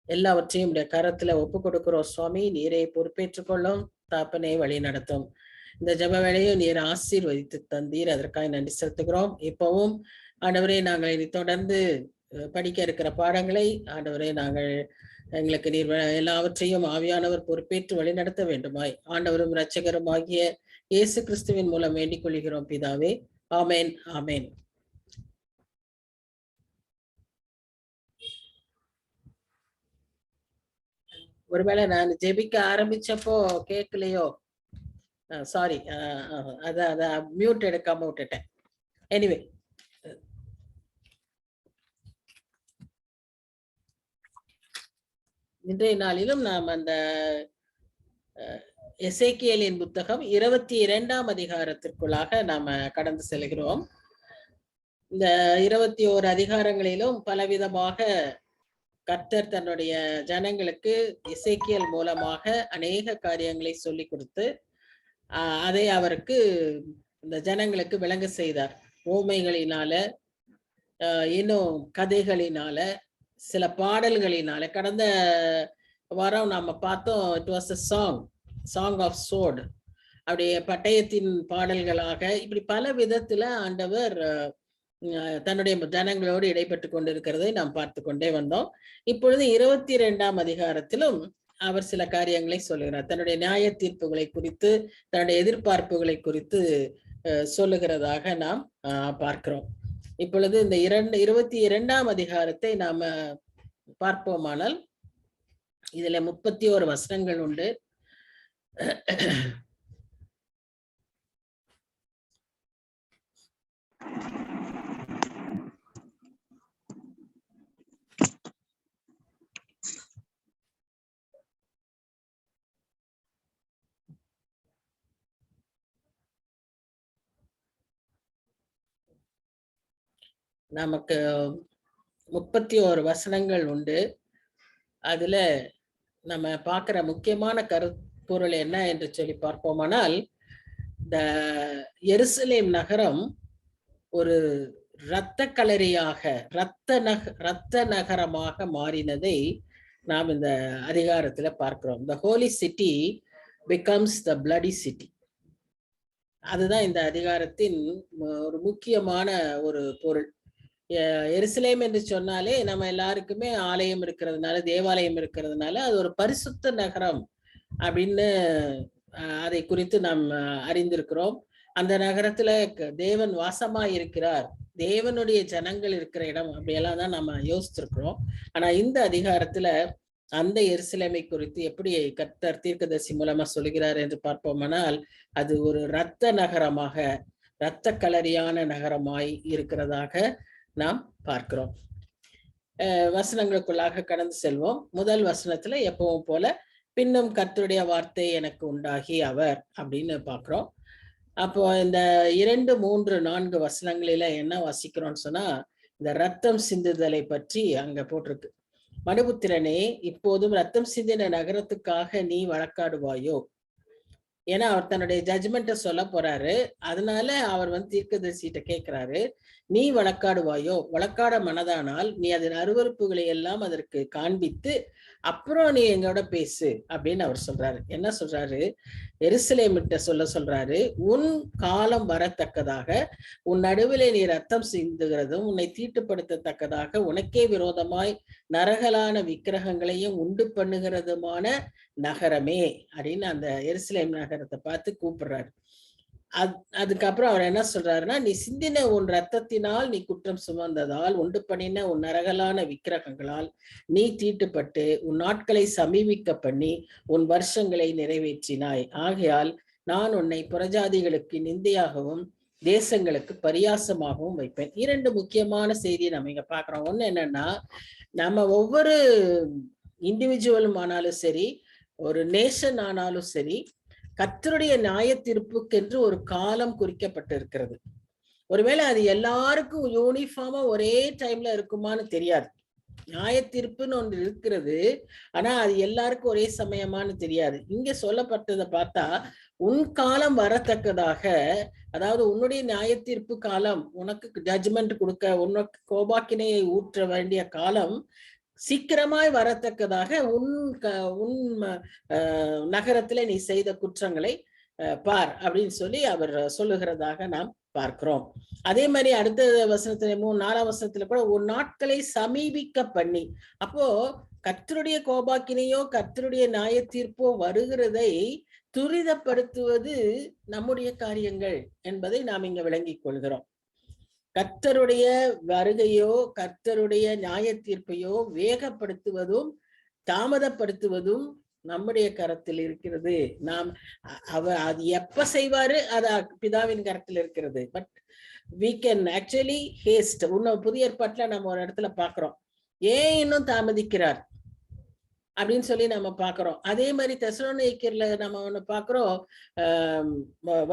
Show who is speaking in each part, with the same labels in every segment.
Speaker 1: எல்லாவற்றையும் உடைய கரத்துல ஒப்பு கொடுக்கிறோம் சுவாமி. நீரை பொறுப்பேற்றுக்கொள்ளும், தாப்பனை வழி நடத்தும். இந்த ஜப வேளையும் நீர் ஆசீர்வதித்து தந்தீர், அதற்காக நன்றி செலுத்துகிறோம். இப்பவும் ஆண்டவரே, நாங்கள் இனி தொடர்ந்து படிக்க இருக்கிற பாடங்களை ஆண்டவரே நாங்கள் எங்களுக்கு நீர் எல்லாவற்றையும் ஆவியானவர் பொறுப்பேற்று வழிநடத்த வேண்டுமாய் ஆண்டவரும் இரட்சகரும் ஆகிய இயேசு கிறிஸ்துவின் மூலம் வேண்டிக் கொள்கிறோம் பிதாவே. ஆமேன், ஆமேன். ஒருவேளை நான் ஜெபிக்க ஆரம்பிச்சப்போ கேட்கலையோ, சாரி, அத மியூட் எடுக்காம விட்டுட்டேன். எனிவே, இன்றைய நாளிலும் நாம் அந்த எசேக்கியேலின் புத்தகம் 22ஆம் அதிகாரத்திற்குள்ளாக நாம கடந்து செல்கிறோம். இந்த 21 அதிகாரங்களிலும் பலவிதமாக கர்த்தர் தன்னுடைய ஜனங்களுக்கு எசேக்கியேல் மூலமாக அநேக காரியங்களை சொல்லி கொடுத்து அதை அவருக்கு இந்த ஜனங்களுக்கு விளங்க செய்தார். ஊமைகளினால, இன்னும் கதைகளினால, சில பாடல்களினால. கடந்த வாரம் நாம பார்த்தோம், it was a song of sort. அப்படியே பட்டயத்தின் பாடல்களாக இப்படி பல விதத்துல ஆண்டவர் தன்னுடைய ஜனங்களோடு இடைப்பட்டு கொண்டிருக்கிறதை நாம் பார்த்து கொண்டே வந்தோம். இப்பொழுது 22ஆம் அதிகாரத்திலும் அவர் சில காரியங்களை சொல்லுகிறார். தன்னுடைய நியாய தீர்ப்புகளை குறித்து, தன்னுடைய எதிர்பார்ப்புகளை குறித்து சொல்லுகிறதாக நாம் பார்க்கிறோம். இப்பொழுது இந்த 22ஆம் அதிகாரத்தை நாம பார்ப்போமானால் இதுல 31 வசனங்கள் உண்டு. நமக்கு 31 வசனங்கள் உண்டு. அதுல நம்ம பார்க்கிற முக்கியமான கருப்பொருள் என்ன என்று சொல்லி பார்ப்போமானால், இந்த எருசலேம் நகரம் ஒரு இரத்த களரியாக, இரத்த நகரமாக மாறினதை நாம் இந்த அதிகாரத்துல பார்க்கிறோம். The holy city becomes the bloody city. அதுதான் இந்த அதிகாரத்தின் ஒரு முக்கியமான ஒரு பொருள். எருசலேம் என்று சொன்னாலே நம்ம எல்லாருக்குமே ஆலயம் இருக்கிறதுனால, தேவாலயம் இருக்கிறதுனால அது ஒரு பரிசுத்த நகரம் அப்படின்னு அதை குறித்து நாம் அறிந்திருக்கிறோம். அந்த நகரத்துல தேவன் வாசமா இருக்கிறார், தேவனுடைய ஜனங்கள் இருக்கிற இடம், அப்படியெல்லாம் தான் நம்ம யோசிச்சிருக்கிறோம். ஆனா இந்த அதிகாரத்துல அந்த எருசலேமை குறித்து எப்படி கர்த்தர் தீர்க்கதரிசி மூலமா சொல்கிறார் என்று பார்ப்போமானால், அது ஒரு இரத்த நகரமாக, இரத்த களரியான நகரமாய் இருக்கிறதாக நாம் பார்க்கிறோம். வசனங்களுக்குள்ளாக கடந்து செல்வோம். முதல் வசனத்துல எப்பவும் போல, பின்னும் கர்த்தருடைய வார்த்தை எனக்கு உண்டாகி அவர் அப்படின்னு பார்க்கிறோம். அப்போ இந்த 2, 3, 4 வசனங்களில என்ன வாசிக்கிறோம்னு சொன்னா, இந்த ரத்தம் சிந்துதலை பற்றி அங்க போட்டிருக்கு. மனுபுத்திரனே, இப்போதும் ரத்தம் சிந்தின நகரத்துக்காக நீ வழக்காடுவாயோ? ஏன்னா அவர் தன்னுடைய ஜட்ஜ்மெண்ட்டை சொல்ல போறாரு. அதனால அவர் தீர்க்கதரிசிட்ட கேட்கிறாரு, நீ வழக்காடுவாயோ? வழக்காட மனதானால் நீ அதன் அருவருப்புகளை எல்லாம் அதற்கு காண்பித்து அப்புறம் நீ எங்களோட பேசு அப்படின்னு அவர் சொல்றாரு. என்ன சொல்றாரு? எருசலேமிட்ட சொல்றாரு, உன் காலம் வரத்தக்கதாக, உன் நடுவிலே நீ ரத்தம் சிந்துகிறதும் உன்னை தீட்டுப்படுத்தத்தக்கதாக உனக்கே விரோதமாய் நரகலான விக்கிரகங்களையும் உண்டு பண்ணுகிறதுமான நகரமே அப்படின்னு அந்த எருசலேம் நகரத்தை பார்த்து கூப்பிடுறாரு. அதுக்கப்புறம் அவர் என்ன சொல்றாருன்னா, நீ சிந்தின உன் ரத்தத்தினால் நீ குற்றம் சுமந்ததால் உண்டு பண்ணின உன் நரகலான விக்கிரகங்களால் நீ தீட்டுப்பட்டு உன் நாட்களை சமீபிக்க பண்ணி உன் வருஷங்களை நிறைவேற்றினாய். ஆகையால் நான் உன்னை புறஜாதிகளுக்கு நிந்தையாகவும் தேசங்களுக்கு பரியாசமாகவும் வைப்பேன். 2 முக்கியமான செய்தியை நம்ம இங்க பாக்குறோம். ஒண்ணு என்னன்னா, நம்ம ஒவ்வொரு இண்டிவிஜுவலும் ஆனாலும் சரி, ஒரு நேஷன் ஆனாலும் சரி, கர்த்தருடைய நியாய தீர்ப்புக்கென்று ஒரு காலம் குறிக்கப்பட்டிருக்கிறது. ஒருவேளை அது எல்லாருக்கும் யூனிஃபார்மா ஒரே டைம்ல இருக்குமான்னு தெரியாது. நியாய தீர்ப்புன்னு ஒன்று இருக்கிறது, ஆனா அது எல்லாருக்கும் ஒரே சமயமானு தெரியாது. இங்க சொல்லப்பட்டதை பார்த்தா, உன் காலம் வரத்தக்கதாக, அதாவது உன்னுடைய நியாய தீர்ப்பு காலம், உனக்கு ஜட்ஜ்மெண்ட் கொடுக்க, உனக்கு கோபாக்கினையை ஊற்ற வேண்டிய காலம் சீக்கிரமாய் வரத்தக்கதாக உன் நகரத்துல நீ செய்த குற்றங்களை பார் அப்படின்னு சொல்லி அவர் சொல்லுகிறதாக நாம் பார்க்கிறோம். அதே மாதிரி அடுத்த வசனத்துல 4ஆம் வசனத்துல கூட உன் நாட்களை சமீபிக்க பண்ணி, அப்போ கர்த்தருடைய கோபாக்கினையோ கர்த்தருடைய நியாய தீர்ப்போ வருகிறதை துரிதப்படுத்துவது நம்முடைய காரியங்கள் என்பதை நாம் இங்க விளங்கிக் கொள்கிறோம். கர்த்தருடைய வருகையோ கர்த்தருடைய நியாய தீர்ப்பையோ வேகப்படுத்துவதும் தாமதப்படுத்துவதும் நம்முடைய கரத்தில் இருக்கிறது. நாம் அது எப்ப செய்வாரு அது பிதாவின் கரத்தில் இருக்கிறது. But we can actually haste. புதிய ஏற்பாட்டுல நம்ம ஒரு இடத்துல பாக்குறோம், ஏன் இன்னும் தாமதிக்கிறார் அப்படின்னு சொல்லி நம்ம பாக்குறோம். அதே மாதிரி தெசலோனிக்கேயர்ல நம்ம ஒண்ணு பாக்குறோம்,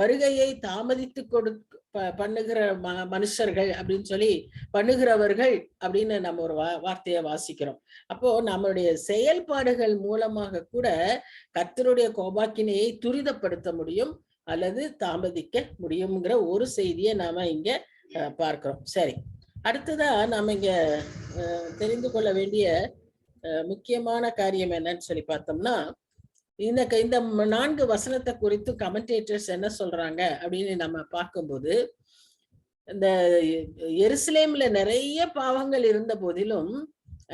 Speaker 1: வருகையை தாமதித்து பண்ணுகிற மனுஷர்கள் அப்படின்னு சொல்லி பண்ணுகிறவர்கள் அப்படின்னு நம்ம ஒரு வார்த்தையை வாசிக்கிறோம். அப்போ நம்மளுடைய செயல்பாடுகள் மூலமாக கூட கர்த்தருடைய கோபாக்கினையை துரிதப்படுத்த முடியும் அல்லது தாமதிக்க முடியுங்கிற ஒரு செய்தியை நாம இங்க பார்க்கிறோம். சரி, அடுத்ததா நாம இங்க தெரிந்து கொள்ள வேண்டிய முக்கியமான காரியம் என்னன்னு சொல்லி பார்த்தோம்னா, இந்த 4 வசனத்தை குறித்து கமெண்டேட்டர்ஸ் என்ன சொல்றாங்க அப்படின்னு நம்ம பார்க்கும்போது, இந்த எருசலேம்ல நிறைய பாவங்கள் இருந்த போதிலும்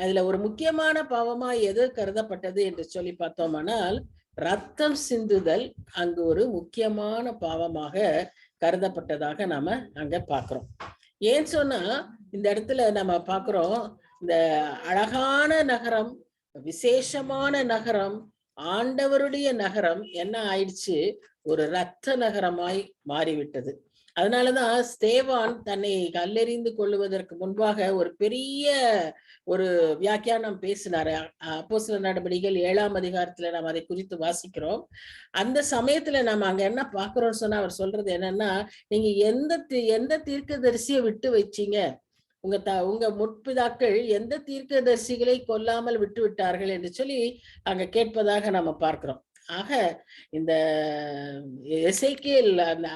Speaker 1: அதுல ஒரு முக்கியமான பாவமா எது கருதப்பட்டது என்று சொல்லி பார்த்தோமானால், ரத்தம் சிந்துதல் அங்கு ஒரு முக்கியமான பாவமாக கருதப்பட்டதாக நாம அங்க பாக்குறோம். ஏன் சொன்னா, இந்த இடத்துல நம்ம பாக்குறோம், இந்த அழகான நகரம், விசேஷமான நகரம், ஆண்டவருடைய நகரம் என்ன ஆயிடுச்சு, ஒரு இரத்த நகரமாய் மாறிவிட்டது. அதனாலதான் ஸ்தேவான் தன்னை கல்லெறிந்து கொள்ளுவதற்கு முன்பாக ஒரு பெரிய ஒரு வியாக்கியானம் பேசினாரு. அப்போஸ்தலர் நடபடிகள் 7ஆம் அதிகாரத்துல நம்ம அதை குறித்து வாசிக்கிறோம். அந்த சமயத்துல நம்ம அங்க என்ன பாக்குறோம்னு சொன்னா, அவர் சொல்றது என்னன்னா, நீங்க எந்த தீர்க்கதரிசியை விட்டு வச்சீங்க, உங்க முற்பிதாக்கள் எந்த தீர்க்கதரிசிகளை கொல்லாமல் விட்டு விட்டார்கள் என்று சொல்லி அங்க கேட்பதாக நம்ம பார்க்கிறோம். ஆக இந்த எசேக்கியேல்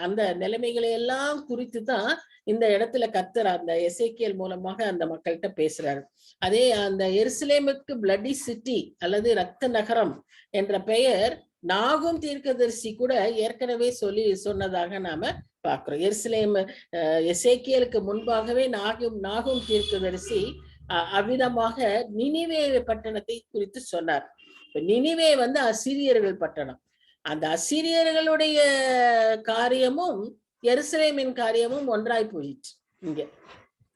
Speaker 1: அந்த நிலைமைகளை எல்லாம் குறித்து தான் இந்த இடத்துல கர்த்தர் அந்த எசேக்கியேல் மூலமாக அந்த மக்கள்கிட்ட பேசுறாரு. அதே அந்த எருசலேமுக்கு பிளட்டி சிட்டி அல்லது இரத்த நகரம் என்ற பெயர் நாகும் தீர்க்கதரிசி கூட ஏற்கனவே சொன்னதாக நாம பார்க்கிறோம். எருசலேம் எசேக்கியேலுக்கு முன்பாகவே நாகும் தீர்க்கதரிசி அவ்விதமாக நினிவே பட்டணத்தை குறித்து சொன்னார். நினிவே அசீரியர்கள் பட்டணம். அந்த அசீரியர்களுடைய காரியமும் எருசலேமின் காரியமும் ஒன்றாய் போயிடுச்சு. இங்க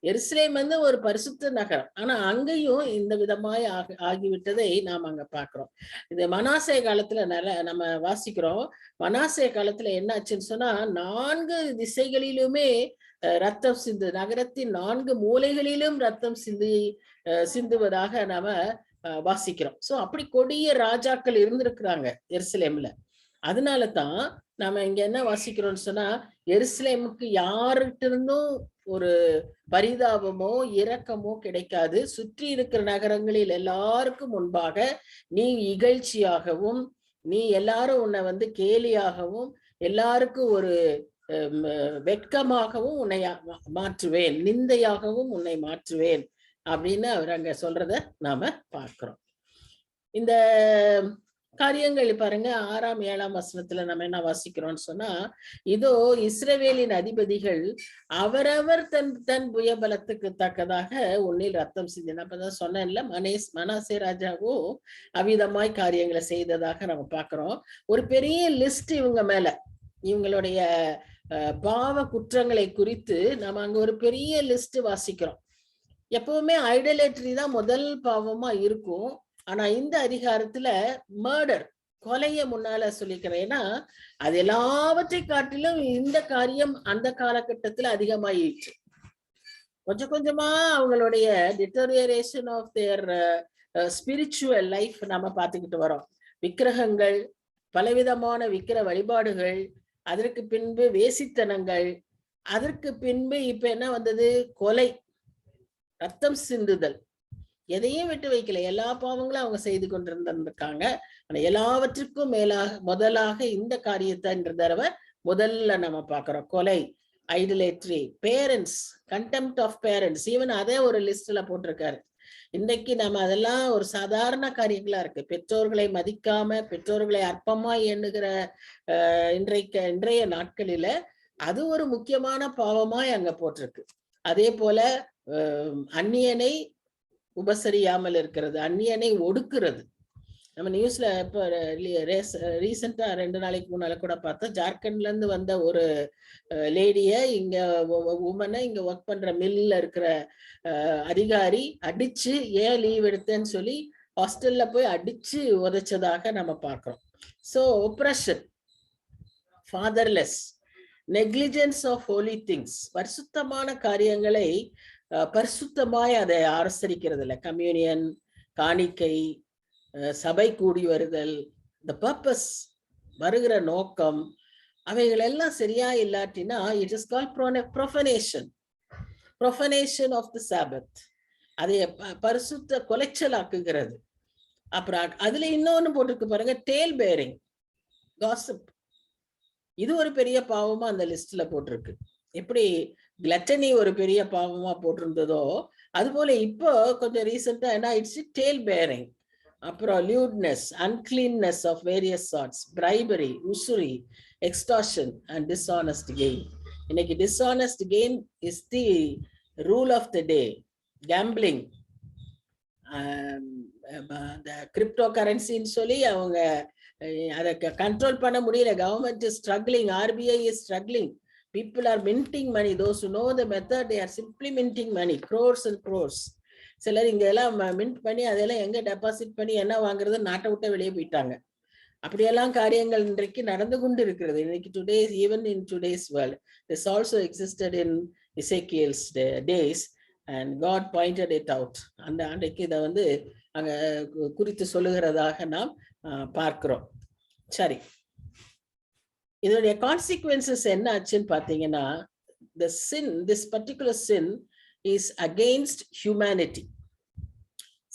Speaker 1: எருசலேம் ஒரு பரிசுத்த நகரம், ஆனா அங்கேயும் இந்த விதமாய் ஆகிவிட்டதை நாம் அங்க பாக்குறோம். இது மனாசே காலத்துல நம்ம வாசிக்கிறோம். மனாசே காலத்துல என்னாச்சுன்னு சொன்னா, 4 திசைகளிலுமே ரத்தம் சிந்து, நகரத்தின் 4 மூலைகளிலும் ரத்தம் சிந்துவதாக நாம வாசிக்கிறோம். சோ அப்படி கொடிய ராஜாக்கள் இருந்திருக்கிறாங்க எருசலேம்ல. அதனாலதான் நாம இங்க என்ன வாசிக்கிறோம்னு சொன்னா, எருசலேமுக்கு யார்கிட்ட இருந்தும் ஒரு பரிதாபமோ இரக்கமோ கிடைக்காது. சுற்றி இருக்கிற நகரங்களில் எல்லாருக்கும் முன்பாக நீ இகழ்ச்சியாகவும், நீ எல்லாரும் உன்னை கேலியாகவும், எல்லாருக்கும் ஒரு வெட்கமாகவும் உன்னை மாற்றுவேன், நிந்தையாகவும் உன்னை மாற்றுவேன் அப்படின்னு அவர் அங்க சொல்றத நாம பார்க்கிறோம். இந்த காரியங்கள் பாருங்க, 6ஆம் 7ஆம் வசனத்துல நம்ம என்ன வாசிக்கிறோம்னு சொன்னா, இதோ இஸ்ரவேலின் அதிபதிகள் அவரவர் தன் புயபலத்துக்கு தக்கதாக உன்னில் ரத்தம் சிந்தின. அப்பதான் சொன்னேன்ல, மனாசே ராஜாவும் அவ்விதமாய் காரியங்களை செய்ததாக நம்ம பாக்குறோம். ஒரு பெரிய லிஸ்ட் இவங்க மேல, இவங்களுடைய பாவ குற்றங்களை குறித்து நம்ம அங்க ஒரு பெரிய லிஸ்ட் வாசிக்கிறோம். எப்பவுமே ஐடலேட்ரி தான் முதல் பாவமா இருக்கும். ஆனா இந்த அதிகாரத்துல மர்டர், கொலைய முன்னால சொல்லிக்கிறேன். ஏன்னா அது எல்லாவற்றை காட்டிலும் இந்த காரியம் அந்த காலகட்டத்துல அதிகமாயிடுச்சு. கொஞ்சம் கொஞ்சமா அவங்களுடைய deterioration of their spiritual life நம்ம பார்த்துக்கிட்டு வரோம். விக்கிரகங்கள், பலவிதமான விக்கிர வழிபாடுகள், அதற்கு பின்பு வேசித்தனங்கள், அதற்கு பின்பு இப்ப என்ன வந்தது, கொலை, ரத்தம் சிந்துதல். எதையும் விட்டு வைக்கல, எல்லா பாவங்களும் அவங்க செய்து கொண்டிருந்திருக்காங்க. ஆனா எல்லாவற்றுக்கும் முதலாக இந்த காரியத்தை இந்த தடவை முதல்ல நம்ம பாக்குறோம். கொலை, idolatry, parents, contempt of parents, even அதே ஒரு லிஸ்ட்ல போட்டிருக்காரு. இன்னைக்கு நம்ம அதெல்லாம் ஒரு சாதாரண காரியங்களா இருக்கு. பெற்றோர்களை மதிக்காம, பெற்றோர்களை அற்பமா எண்ணுகிற இன்றைய நாட்களில அது ஒரு முக்கியமான பாவமாய் அங்க போட்டிருக்கு. அதே போல அந்நியனை உபசரியாமல் இருக்கிறது, அந்நியனை ஒடுக்குறது. நம்ம நியூஸ்ல இப்ப ரீசெண்டா 2 நாளைக்கு முன்னால கூட பார்த்தோம். ஜார்க்கண்ட்ல இருந்து வந்த ஒரு லேடிய இங்க உமனை இங்க ஒர்க் பண்ற மில்ல இருக்கிற அதிகாரி அடிச்சு ஏன் லீவ் எடுத்தேன்னு சொல்லி ஹாஸ்டல்ல போய் அடிச்சு உதைச்சதாக நம்ம பார்க்கிறோம். So oppression, fatherless, negligence of holy things, பரிசுத்தமான காரியங்களை பரிசுத்தமாய் அதை ஆசரிக்கிறது இல்லை. கம்யூனியன், காணிக்கை, சபை கூடி வருதல், the purpose, வருகிற நோக்கம், அவைகள் எல்லாம் சரியா இல்லாட்டினா it is called profanation, profanation of the Sabbath. அதை பரிசுத்த கொலைச்சலாக்குகிறது. அப்புறம் அதுல இன்னொன்னு போட்டிருக்கு பாருங்க, டேல் பேரிங், காசிப். இது ஒரு பெரிய பாவமா அந்த லிஸ்ட்ல போட்டிருக்கு. எப்படி கிளட்டனி ஒரு பெரிய பாவமா போட்டிருந்ததோ அது போல இப்போ கொஞ்சம் ரீசெண்டா என்ன ஆயிடுச்சு, டேல் பேரிங். அப்புறம் lewdness, uncleanness of various sorts, bribery, usury, extortion and dishonest gain. இன்னைக்கு dishonest gain is the rule of the day. Gambling, the cryptocurrency சொல்லி அவங்க அதை கண்ட்ரோல் பண்ண முடியல. Government is struggling, RBI is struggling. People are minting money. Those who know the method, they are simply minting money, crores and crores. சிலர் இங்க எல்லாம் mint பண்ணி அதெல்லாம் எங்க டெபாசிட் பண்ணி என்ன வாங்குறது, நாட்டை விட்டு வெளியே போயிட்டாங்க. அப்படியெல்லாம் காரியங்கள் இன்றைக்கு நடந்து கொண்டு இருக்கிறது. இன்னைக்கு today's, even in today's world, this also existed in Ezekiel's days and God pointed it out. அந்த அன்றைக்கு இதை அங்க குறித்து சொல்லுகிறதாக நாம் பார்க்கிறோம். சரி, இதனுடைய கான்சிக்வன்சஸ் என்ன ஆச்சுன்னு பாத்தீங்கன்னா, the sin, this particular sin is against humanity.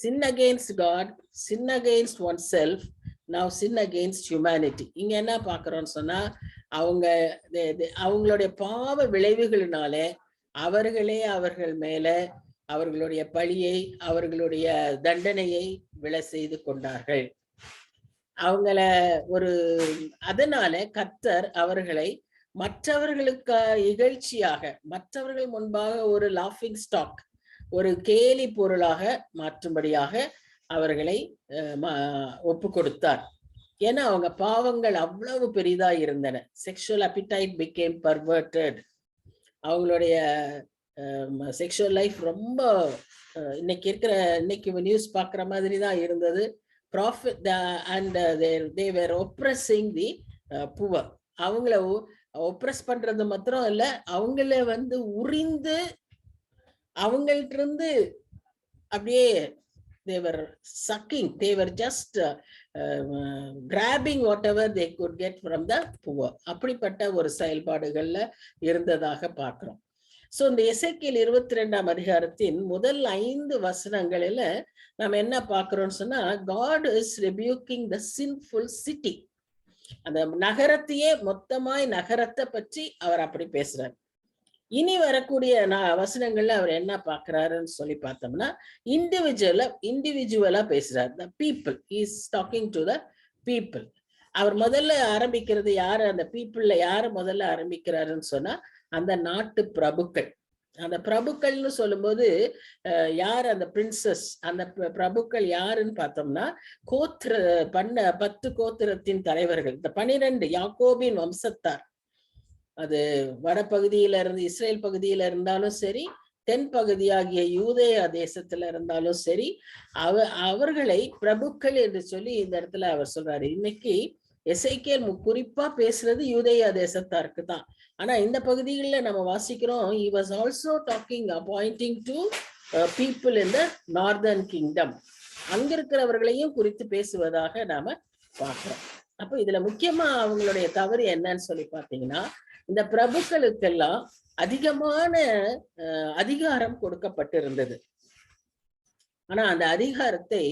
Speaker 1: Sin against God, sin against oneself, now sin against humanity. இங்க என்ன பார்க்கிறோம்னு சொன்னா, அவங்களுடைய பாவ விளைவுகளினாலே அவர்களே அவர்கள் மேல அவர்களுடைய பழியை, அவர்களுடைய தண்டனையை விழ செய்து கொண்டார்கள். அவங்கள அதனால கர்த்தர் அவர்களை மற்றவர்களுக்கு இகழ்ச்சியாக, மற்றவர்கள் முன்பாக ஒரு லாஃபிங் ஸ்டாக், ஒரு கேலி பொருளாக மாற்றும்படியாக அவர்களை ஒப்பு கொடுத்தார். ஏன்னா அவங்க பாவங்கள் அவ்வளவு பெரிதா இருந்தன. Sexual appetite became perverted. அவங்களுடைய செக்ஷுவல் லைஃப் ரொம்ப இன்னைக்கு நியூஸ் பார்க்குற மாதிரி தான் இருந்தது. Profit and they were oppressing the poor. அவங்கள ஒப்ரஸ் பண்றது மாத்திரம் இல்ல, அவங்கள உரிந்து அவங்கள்ட்ட இருந்து அப்படியே they were sucking, they were just grabbing whatever they could get from the poor. அப்படிப்பட்ட ஒரு செயல்பாடுகள்ல இருந்ததாக பார்க்கிறோம். சோ இந்த எசேக்கியேல் 22ஆம் அதிகாரத்தின் முதல் 5 வசனங்களில நம்ம என்ன பார்க்கிறோம்னு சொன்னா, God is rebuking the sinful city. அந்த நகரத்தையே மொத்தமாய் நகரத்தை பற்றி அவர் அப்படி பேசுறார். இனி வரக்கூடிய வசனங்கள்ல அவர் என்ன பார்க்கிறாருன்னு சொல்லி பார்த்தோம்னா, இண்டிவிஜுவலா பேசுறார். The people, he is talking to the people. அவர் முதல்ல ஆரம்பிக்கிறது யாரு, அந்த பீப்புள்ல யாரு முதல்ல ஆரம்பிக்கிறாருன்னு சொன்னா, அந்த நாட்டு பிரபுக்கள். அந்த பிரபுக்கள்னு சொல்லும்போது யார் அந்த பிரின்சஸ், அந்த பிரபுக்கள் யாருன்னு பார்த்தோம்னா, 10 கோத்திரத்தின் தலைவர்கள், இந்த 12 யாக்கோபின் வம்சத்தார். அது வடபகுதியில இருந்து இஸ்ரேல் பகுதியில இருந்தாலும் சரி, தென் பகுதியாகிய யூதேயா தேசத்துல இருந்தாலும் சரி, அவர்களை பிரபுக்கள் என்று சொல்லி இந்த இடத்துல அவர் சொல்றாரு. இன்னைக்கு எசேக்கியேல் குறிப்பா பேசுறது யூதேயா தேசத்தாருக்கு தான். ஆனா இந்த பகுதிகளில் நம்ம வாசிக்கிறோம், he was also talking, pointing to people in the northern kingdom. அங்க இருக்கிறவர்களையும் குறித்து பேசுவதாக நாம பார்க்கிறோம். அப்ப இதுல முக்கியமா அவங்களுடைய தவறு என்னன்னு சொல்லி பார்த்தீங்கன்னா, இந்த பிரபுக்களுக்கெல்லாம் அதிகமான அதிகாரம் கொடுக்கப்பட்டிருந்தது. ஆனா அந்த அதிகாரத்தை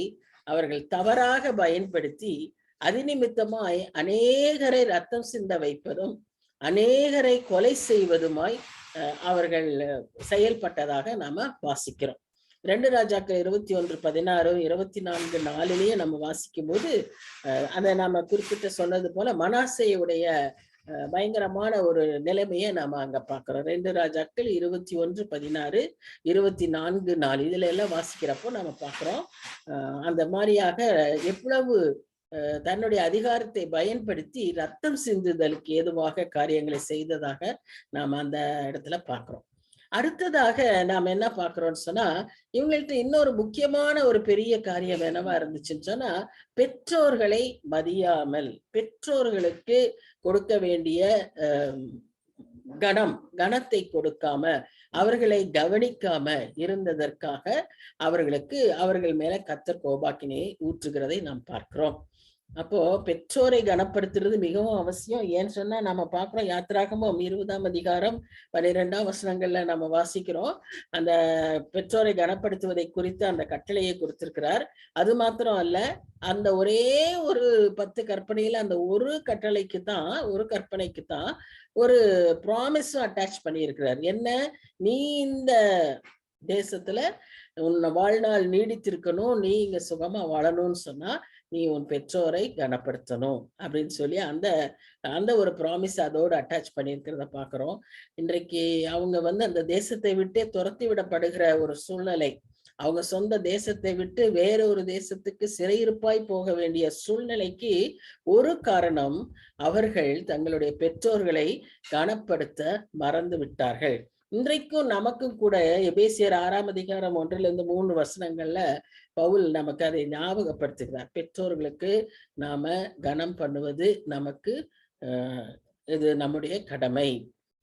Speaker 1: அவர்கள் தவறாக பயன்படுத்தி அதிநிமித்தமாய் அநேகரை ரத்தம் சிந்த வைப்பதும் அநேகரை கொலை செய்வதுமாய் அவர்கள் செயல்பட்டதாக நாம வாசிக்கிறோம். 2 ராஜாக்கள் 21:16, 24:4 நம்ம வாசிக்கும் போது அதை நாம குறிப்பிட்ட சொன்னது போல மனாசேயுடைய பயங்கரமான ஒரு நிலைமையை நாம அங்க பாக்குறோம். 2 ராஜாக்கள் 21:16, 24:4 இதுல எல்லாம் வாசிக்கிறப்போ நாம பாக்குறோம். அந்த மாதிரியாக எவ்வளவு தன்னுடைய அதிகாரத்தை பயன்படுத்தி ரத்தம் சிந்துதலுக்கு ஏதுவாக காரியங்களை செய்ததாக நாம அந்த இடத்துல பாக்குறோம். அடுத்ததாக நாம் என்ன பாக்குறோம்னு சொன்னா, இவங்கள்ட்ட இன்னொரு முக்கியமான ஒரு பெரிய காரியம் என்னவா இருந்துச்சுன்னு சொன்னா, பெற்றோர்களை மதியாமல், பெற்றோர்களுக்கு கொடுக்க வேண்டிய கணத்தை கொடுக்காம, அவர்களை கவனிக்காம இருந்ததற்காக அவர்கள் மேல கர்த்தர் கோபாக்கினையை ஊற்றுகிறதை நாம் பார்க்கிறோம். அப்போ பெற்றோரை கனப்படுத்துறது மிகவும் அவசியம். ஏன்னு சொன்னா நம்ம பாக்குறோம், யாத்திராகமம் 20ஆம் அதிகாரம் 12ஆம் வசனங்கள்ல நம்ம வாசிக்கிறோம், அந்த பெற்றோரை கனப்படுத்துவதை குறித்து அந்த கட்டளையை கொடுத்திருக்கிறார். அது மாத்திரம் அல்ல, அந்த ஒரே ஒரு 10 கற்பனையில அந்த ஒரு கற்பனைக்கு தான் ஒரு ப்ராமிஸும் அட்டாச் பண்ணியிருக்கிறார். என்ன, நீ இந்த தேசத்துல உன்னை வாழ்நாள் நீடித்திருக்கணும், நீ இங்க சுகமா வாழணும்னு சொன்னா நீ உன் பெற்றோரை கனப்படுத்தணும் அப்படின்னு சொல்லி அந்த ஒரு ப்ராமிஸ் அதோடு அட்டாச் பண்ணியிருக்கிறத பாக்குறோம். இன்றைக்கு அவங்க அந்த தேசத்தை விட்டே துரத்தி விடப்படுகிற ஒரு சூழ்நிலை, அவங்க சொந்த தேசத்தை விட்டு வேற ஒரு தேசத்துக்கு சிறையிருப்பாய் போக வேண்டிய சூழ்நிலைக்கு ஒரு காரணம், அவர்கள் தங்களுடைய பெற்றோர்களை கனப்படுத்த மறந்து விட்டார்கள். இன்றைக்கும் நமக்கும் கூட எபேசியர் 6ஆம் அதிகாரம் 1-3 வசனங்கள்ல பவுல் நமக்கு அதை ஞாபகப்படுத்துகிறார். பெற்றோர்களுக்கு நாம கனம் பண்ணுவது நமக்கு இது நம்முடைய கடமை,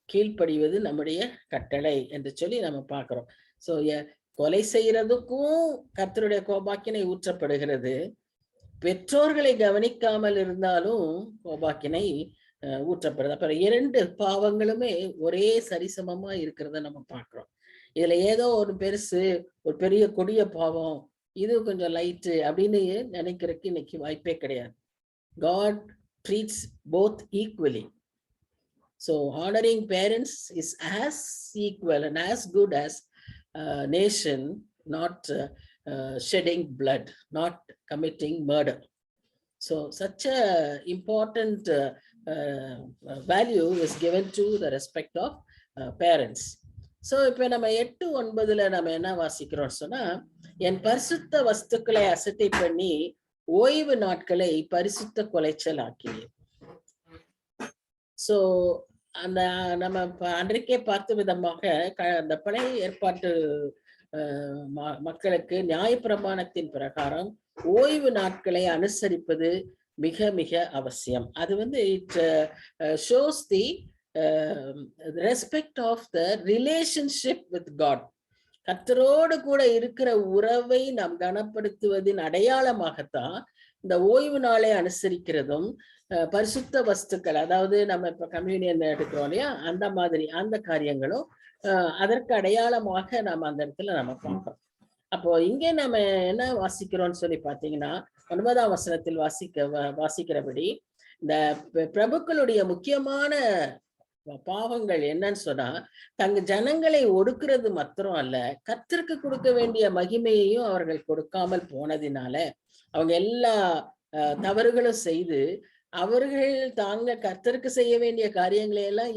Speaker 1: கீழ்ப்படிவது நம்முடைய கட்டளை என்று சொல்லி நம்ம பார்க்கிறோம். சோ கொலை செய்யறதுக்கும் கர்த்தருடைய கோபாக்கினை ஊற்றப்படுகிறது, பெற்றோர்களை கவனிக்காமல் இருந்தாலும் கோபாக்கினை ஊற்றப்படுது. அப்புறம் 2 பாவங்களுமே ஒரே சரிசமமா இருக்கிறத நம்ம பார்க்கிறோம். இதுல ஏதோ ஒரு பெருசு, ஒரு பெரிய கொடிய பாவம், இது கொஞ்சம் லைட்டு அப்படின்னு நினைக்கிறதுக்கு இன்னைக்கு வாய்ப்பே கிடையாது. God treats both equally. So honoring parents is as equal and as good as nation not shedding blood, not committing murder. So such a important value is given to the respect of parents. So இப்ப நம்ம 8:9 நம்ம என்ன வாசிக்கிறோம் சொன்னா, என் பரிசுத்த வஸ்துக்களை அசட்டை பண்ணி ஓய்வு நாட்களை பரிசுத்த கொலைச்சல் ஆக்கினேன். சோ அந்த நம்ம அன்றைக்கே பார்த்த விதமாக அந்த பழைய ஏற்பாட்டு மக்களுக்கு நியாயப்பிரமாணத்தின் பிரகாரம் ஓய்வு நாட்களை அனுசரிப்பது மிக மிக அவசியம். அது it shows the respect of the relationship with God. கர்த்தரோடு கூட இருக்கிற உறவை நாம் கனப்படுத்துவதின் அடையாளமாகத்தான் இந்த ஓய்வு நாளை அனுசரிக்கிறதும் பரிசுத்த வஸ்துக்கள், அதாவது நம்ம இப்ப கம்யூனியன் எடுக்கிறோம் இல்லையா, அந்த மாதிரி அந்த காரியங்களும் அதற்கு அடையாளமாக நாம அந்த இடத்துல நம்ம பார்க்கிறோம். அப்போ இங்கே நம்ம என்ன வாசிக்கிறோம்னு சொல்லி பாத்தீங்கன்னா, 9ஆம் வசனத்தில் வாசிக்கிறபடி இந்த பிரபுக்களுடைய முக்கியமான பாவங்கள் என்னன்னு சொன்னா, தங்க ஜனங்களை ஒடுக்குறது மாத்திரம் அல்ல, கர்த்தருக்கு கொடுக்க வேண்டிய மகிமையையும் அவர்கள் கொடுக்காமல் போனதினால அவங்க எல்லா தவறுகளும் செய்து அவர்கள் தாங்க கர்த்தருக்கு செய்ய வேண்டிய காரியங்களை எல்லாம்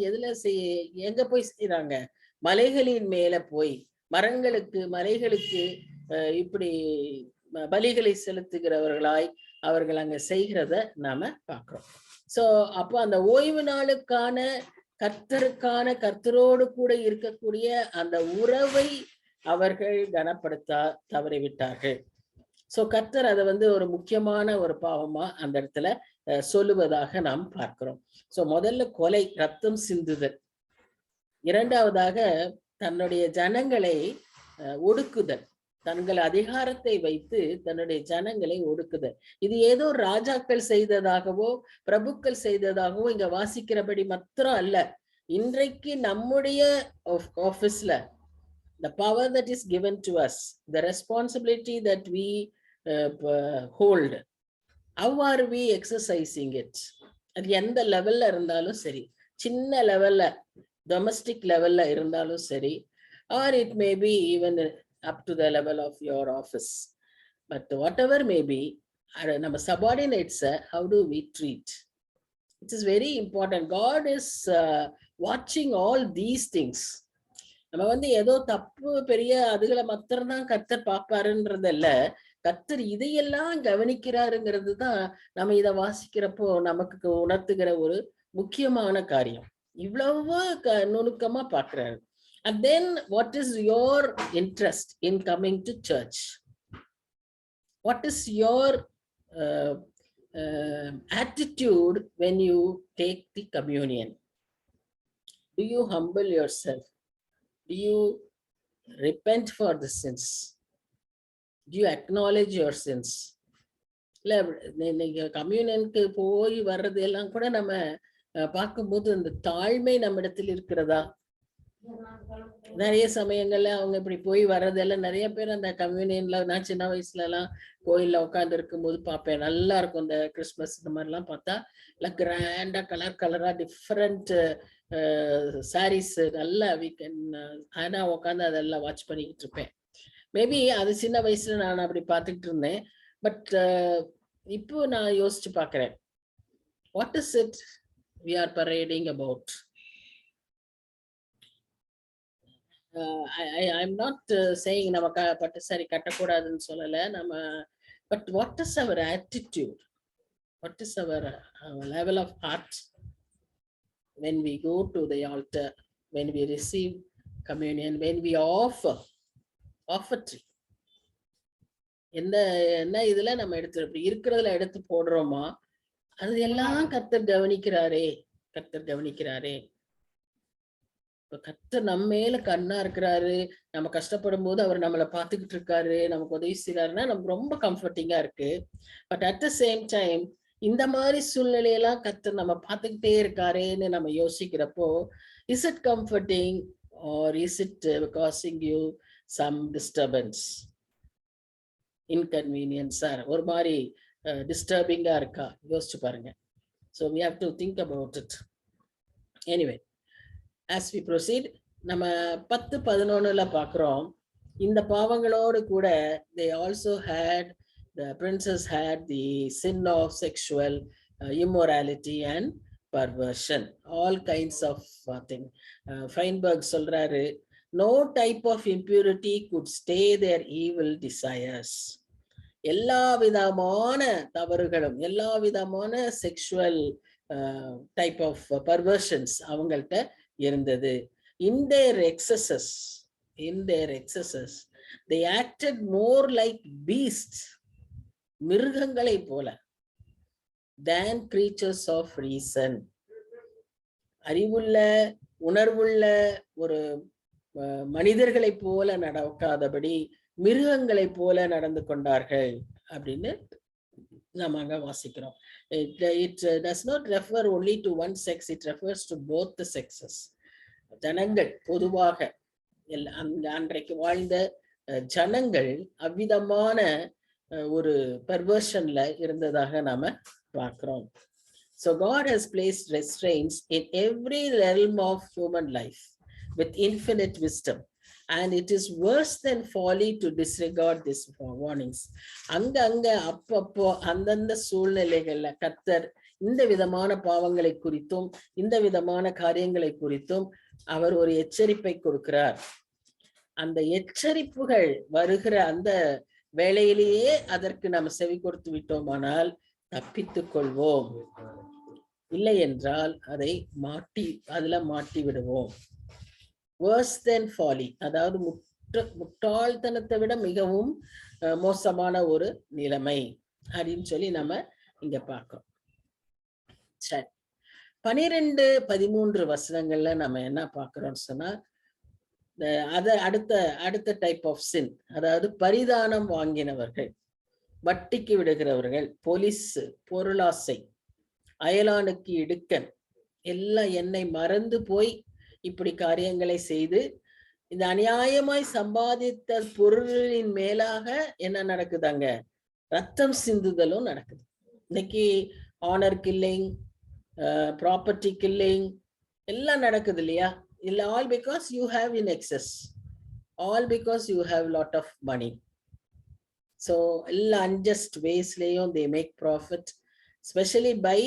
Speaker 1: எங்க போய் செய்யறாங்க, மலைகளின் மேல போய் மலைகளுக்கு இப்படி பலிகளை செலுத்துகிறவர்களாய் அவர்கள் அங்க செய்கிறத நாம பார்க்கிறோம். சோ அப்போ அந்த ஓய்வு நாளுக்கான கர்த்தரோடு கூட இருக்கக்கூடிய அந்த உறவை அவர்கள் கனப்படுத்த தவறிவிட்டார்கள். சோ கர்த்தர் அதை ஒரு முக்கியமான ஒரு பாவமா அந்த இடத்துல சொல்லுவதாக நாம் பார்க்கிறோம். சோ முதல்ல கொலை, ரத்தம் சிந்துதல். இரண்டாவதாக தன்னுடைய ஜனங்களை ஒடுக்குதல், தங்கள் அதிகாரத்தை வைத்து தன்னுடைய ஜனங்களை ஒடுக்குதல். இது ஏதோ ராஜாக்கள் செய்ததாகவோ பிரபுக்கள் செய்ததாகவோ இங்க வாசிக்கிறபடி மாத்திரம் அல்ல. இன்றைக்கு நம்முடைய ஆபீஸ்ல the power that is given to us, the responsibility that we hold, how are we exercising it? அது எந்த லெவல்ல இருந்தாலும் சரி, சின்ன லெவல்ல டொமஸ்டிக் லெவல்ல இருந்தாலும் சரி, or it may be even up to the level of your office. But whatever may be, நம்ம subordinates, how do we treat? It is very important. God is watching all these things. நம்ம வந்து ஏதோ தப்பு பெரிய அதுகளை மாத்திரம் தான் கர்த்தர் பார்ப்பாருன்றதல்ல, கர்த்தர் இதையெல்லாம் கவனிக்கிறாருங்கிறது தான் நம்ம இதை வாசிக்கிறப்போ நமக்கு உணர்த்துகிற ஒரு முக்கியமான காரியம். இவ்வளவு நுணுக்கமா பார்க்கிறாரு. And then what is your interest in coming to church? What is your attitude when you take the communion? Do you humble yourself? Do you repent for the sins? Do you acknowledge your sins? இல்ல நீங்க கம்யூனியனுக்கு போய் வர்றது எல்லாம் கூட நம்ம பார்க்கும்போது இந்த தாழ்மை நம்ம இடத்துல இருக்கிறதா? நிறைய சமயங்கள்ல அவங்க இப்படி போய் வர்றதெல்லாம் நிறைய பேர் அந்த கம்யூனியன்ல, நான் சின்ன வயசுல எல்லாம் கோயில்ல உட்கார்ந்து இருக்கும் போது பார்ப்பேன். நல்லா இருக்கும் இந்த கிறிஸ்துமஸ் இந்த மாதிரி எல்லாம் பார்த்தா எல்லாம் கிராண்டா கலரா டிஃப்ரெண்ட் சாரீஸ் நல்லா ஆனா உட்காந்து அதெல்லாம் வாட்ச் பண்ணிக்கிட்டு இருப்பேன். மேபி அது சின்ன வயசுல நான் அப்படி பார்த்துக்கிட்டு இருந்தேன். பட் இப்போ நான் யோசிச்சு பார்க்கிறேன், what is it we are parading about? I'm not saying நமக்கு பட்டு சாரி கட்டக்கூடாதுன்னு சொல்லல நம்ம, but what is our attitude? What is our level of heart when we go to the altar, when we receive communion, when we offer tree? என்ன இதுல நம்ம எடுத்து இருக்கிறதுல எடுத்து போடுறோமா? அது எல்லாம் கர்த்தர் கவனிக்கிறாரே. கர்த்தர் நம்ம மேல கண்ணா இருக்கிறாரு, நம்ம கஷ்டப்படும் போது அவர் நம்மளை பார்த்துக்கிட்டு இருக்காரு, நமக்கு உதவி செய்யறாருன்னா நமக்கு ரொம்ப கம்ஃபர்டிங்கா இருக்கு. But at the same time இந்த மாதிரி சூழ்நிலையெல்லாம் கர்த்தர் நம்ம பார்த்துக்கிட்டே இருக்காருன்னு நம்ம யோசிக்கிறப்போ, is it comforting or is it causing you some disturbance, inconvenience, ஒரு மாதிரி டிஸ்டர்பிங்கா இருக்கா? யோசிச்சு பாருங்க. So we have to think about it. Anyway, as we proceed, நம்ம 10-11 பார்க்கிறோம். இந்த பாவங்களோடு கூட they also had, the princes had the sin of sexual immorality and perversion, all kinds of thing. Feinberg சொல்றாரு, no type of impurity could stay their evil desires. எல்லா விதமான தவறுகளும், எல்லா விதமான sexual type of பர்வர்ஷன்ஸ் அவங்கள்ட்ட இருந்தது. In their excesses, they acted more like beasts, மிருகங்களை போல, than creatures of reason. அறிவுள்ள உணர்வுள்ள ஒரு மனிதர்களை போல நடக்காதபடி மிருகங்களை போல நடந்து கொண்டார்கள் அப்படின்னு நம்ம அங்க வாசிக்கிறோம். It does not refer only to one sex, it refers to both the sexes. ஜனங்கள் பொதுவாக அன்றைக்கு வாழ்ந்த ஜனங்கள் அவ்விதமான ஒரு பெர்வர்ஷன்ல இருந்ததாக நாம பார்க்கிறோம். So God has placed restraints in every realm of human life with infinite wisdom. And it is worse than folly to disregard these warnings. அங்க அப்பப்போ அந்தந்த சூழ்நிலைகள்ல கர்த்தர் இந்த விதமான பாவங்களை குறித்தும் இந்த விதமான காரியங்களை குறித்தும் அவர் ஒரு எச்சரிப்பை கொடுக்கிறார். அந்த எச்சரிப்புகள் வருகிற அந்த வேளையிலேயே அதற்கு நாம் செவி கொடுத்து விட்டோமானால் தப்பித்துக் கொள்வோம், இல்லை என்றால் அதை மாட்டி விடுவோம். worse than folly, அதாவது முட்டாள்தனத்தை விட மிகவும் மோசமான ஒரு நிலைமை அப்படின்னு சொல்லி நம்ம இங்க பார்க்கிறோம். சரி, 12-13 வசனங்கள்ல நம்ம என்ன பார்க்கிறோம்னு சொன்னா, அடுத்த டைப் ஆஃப் சின், அதாவது பரிதானம் வாங்கினவர்கள், வட்டிக்கு விடுகிறவர்கள், போலீஸ், பொருளாசை, அயலானுக்கு இடுக்கன், எல்லாம் என்னை மறந்து போய் இப்படி காரியங்களை செய்து இந்த அநியாயமாய் சம்பாதித்த பொருளின் மேலாக என்ன நடக்குதாங்க? ரத்தம் சிந்துதலும் நடக்குது. இன்னைக்கு ஆனர் கில்லிங், ப்ராப்பர்ட்டி கில்லிங் எல்லாம் நடக்குது இல்லையா? இல்ல, all because you have in excess, all because you have lot of money. So எல்லா unjust waysலயும் they make profit, especially by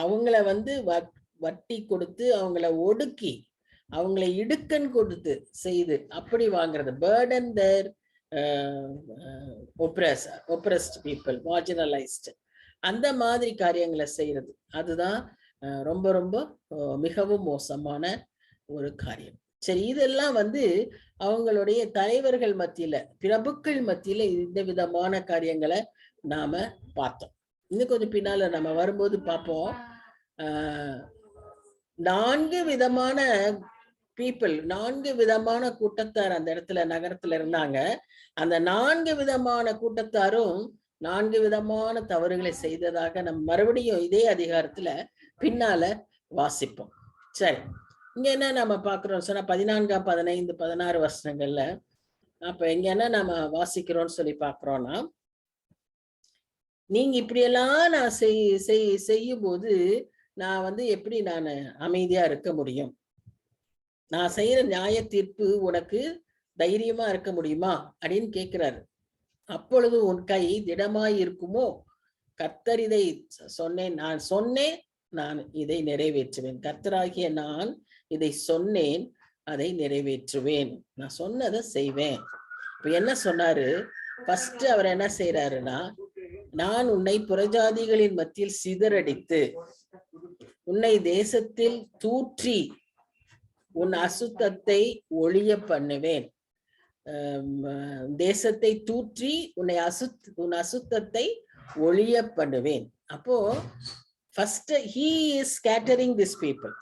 Speaker 1: அவங்கள வந்து வட்டி கொடுத்து அவங்கள ஒடுக்கி அவங்கள இடுக்கன் கொடுத்து செய்து அப்படி வாங்குறது, burden their oppressed people, marginalized, அந்த மாதிரி காரியங்களை செய்யறது. அதுதான் ரொம்ப ரொம்ப மிகவும் மோசமான ஒரு காரியம். சரி, இதெல்லாம் வந்து அவங்களுடைய தலைவர்கள் மத்தியில, பிரபுக்கள் மத்தியில இந்த விதமான காரியங்களை நாம பார்த்தோம். இன்னும் கொஞ்சம் பின்னால நம்ம வரும்போது பார்ப்போம். 4 விதமான பீப்புள், 4 விதமான கூட்டத்தார் அந்த இடத்துல நகரத்துல இருந்தாங்க. அந்த 4 விதமான கூட்டத்தாரும் 4 விதமான தவறுகளை செய்ததாக நம்ம மறுபடியும் இதே அதிகாரத்துல பின்னால வாசிப்போம். சரி, இங்க என்ன நம்ம பாக்குறோம் சொன்னா 14, 15, 16 வசனங்கள்ல அப்ப இங்க என்ன நம்ம வாசிக்கிறோம்னு சொல்லி பாக்குறோம்னா, நீங்க இப்படியெல்லாம் நான் செய்யும் போது நான் வந்து எப்படி நான் அமைதியா இருக்க முடியும்? நான் செய்யற நியாய தீர்ப்பு உனக்கு தைரியமா இருக்க முடியுமா அப்படின்னு கேட்கிறாரு. அப்பொழுது உன் கை திடமாய் இருக்குமோ? கர்த்தர் இதை சொன்னேன், நான் இதை நிறைவேற்றுவேன். கர்த்தராகிய நான் இதை சொன்னேன், அதை நிறைவேற்றுவேன். நான் சொன்னதை செய்வேன். இப்ப என்ன சொன்னாரு? ஃபர்ஸ்ட் அவர் என்ன செய்யறாருன்னா, நான் உன்னை புறஜாதிகளின் மத்தியில் சிதறடித்து உன்னை தேசத்தில் தூற்றி உன் அசுத்தத்தை ஒழிய பண்ணுவேன். தேசத்தை தூற்றி உன் அசுத்தத்தை ஒழிய பண்ணுவேன். அப்போ first he is scattering these people.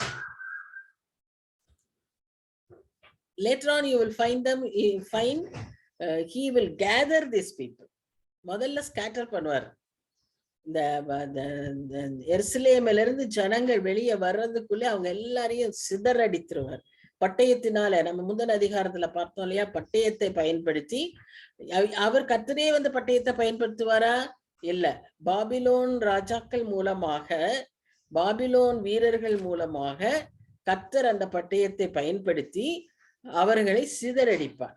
Speaker 1: Later on you will he will gather these people. முதல்ல ஸ்கேட்டர் பண்ணுவார். இந்த எருசலேமில இருந்து ஜனங்கள் வெளியே வர்றதுக்குள்ளே அவங்க எல்லாரையும் சிதறடித்துருவார் பட்டயத்தினால. நம்ம முந்தின அதிகாரத்துல பார்த்தோம் இல்லையா, பட்டயத்தை பயன்படுத்தி. அவர் கர்த்தரே வந்து பட்டயத்தை பயன்படுத்துவாரா? இல்ல, பாபிலோன் ராஜாக்கள் மூலமாக, பாபிலோன் வீரர்கள் மூலமாக கர்த்தர் அந்த பட்டயத்தை பயன்படுத்தி அவர்களை சிதறடிப்பார்.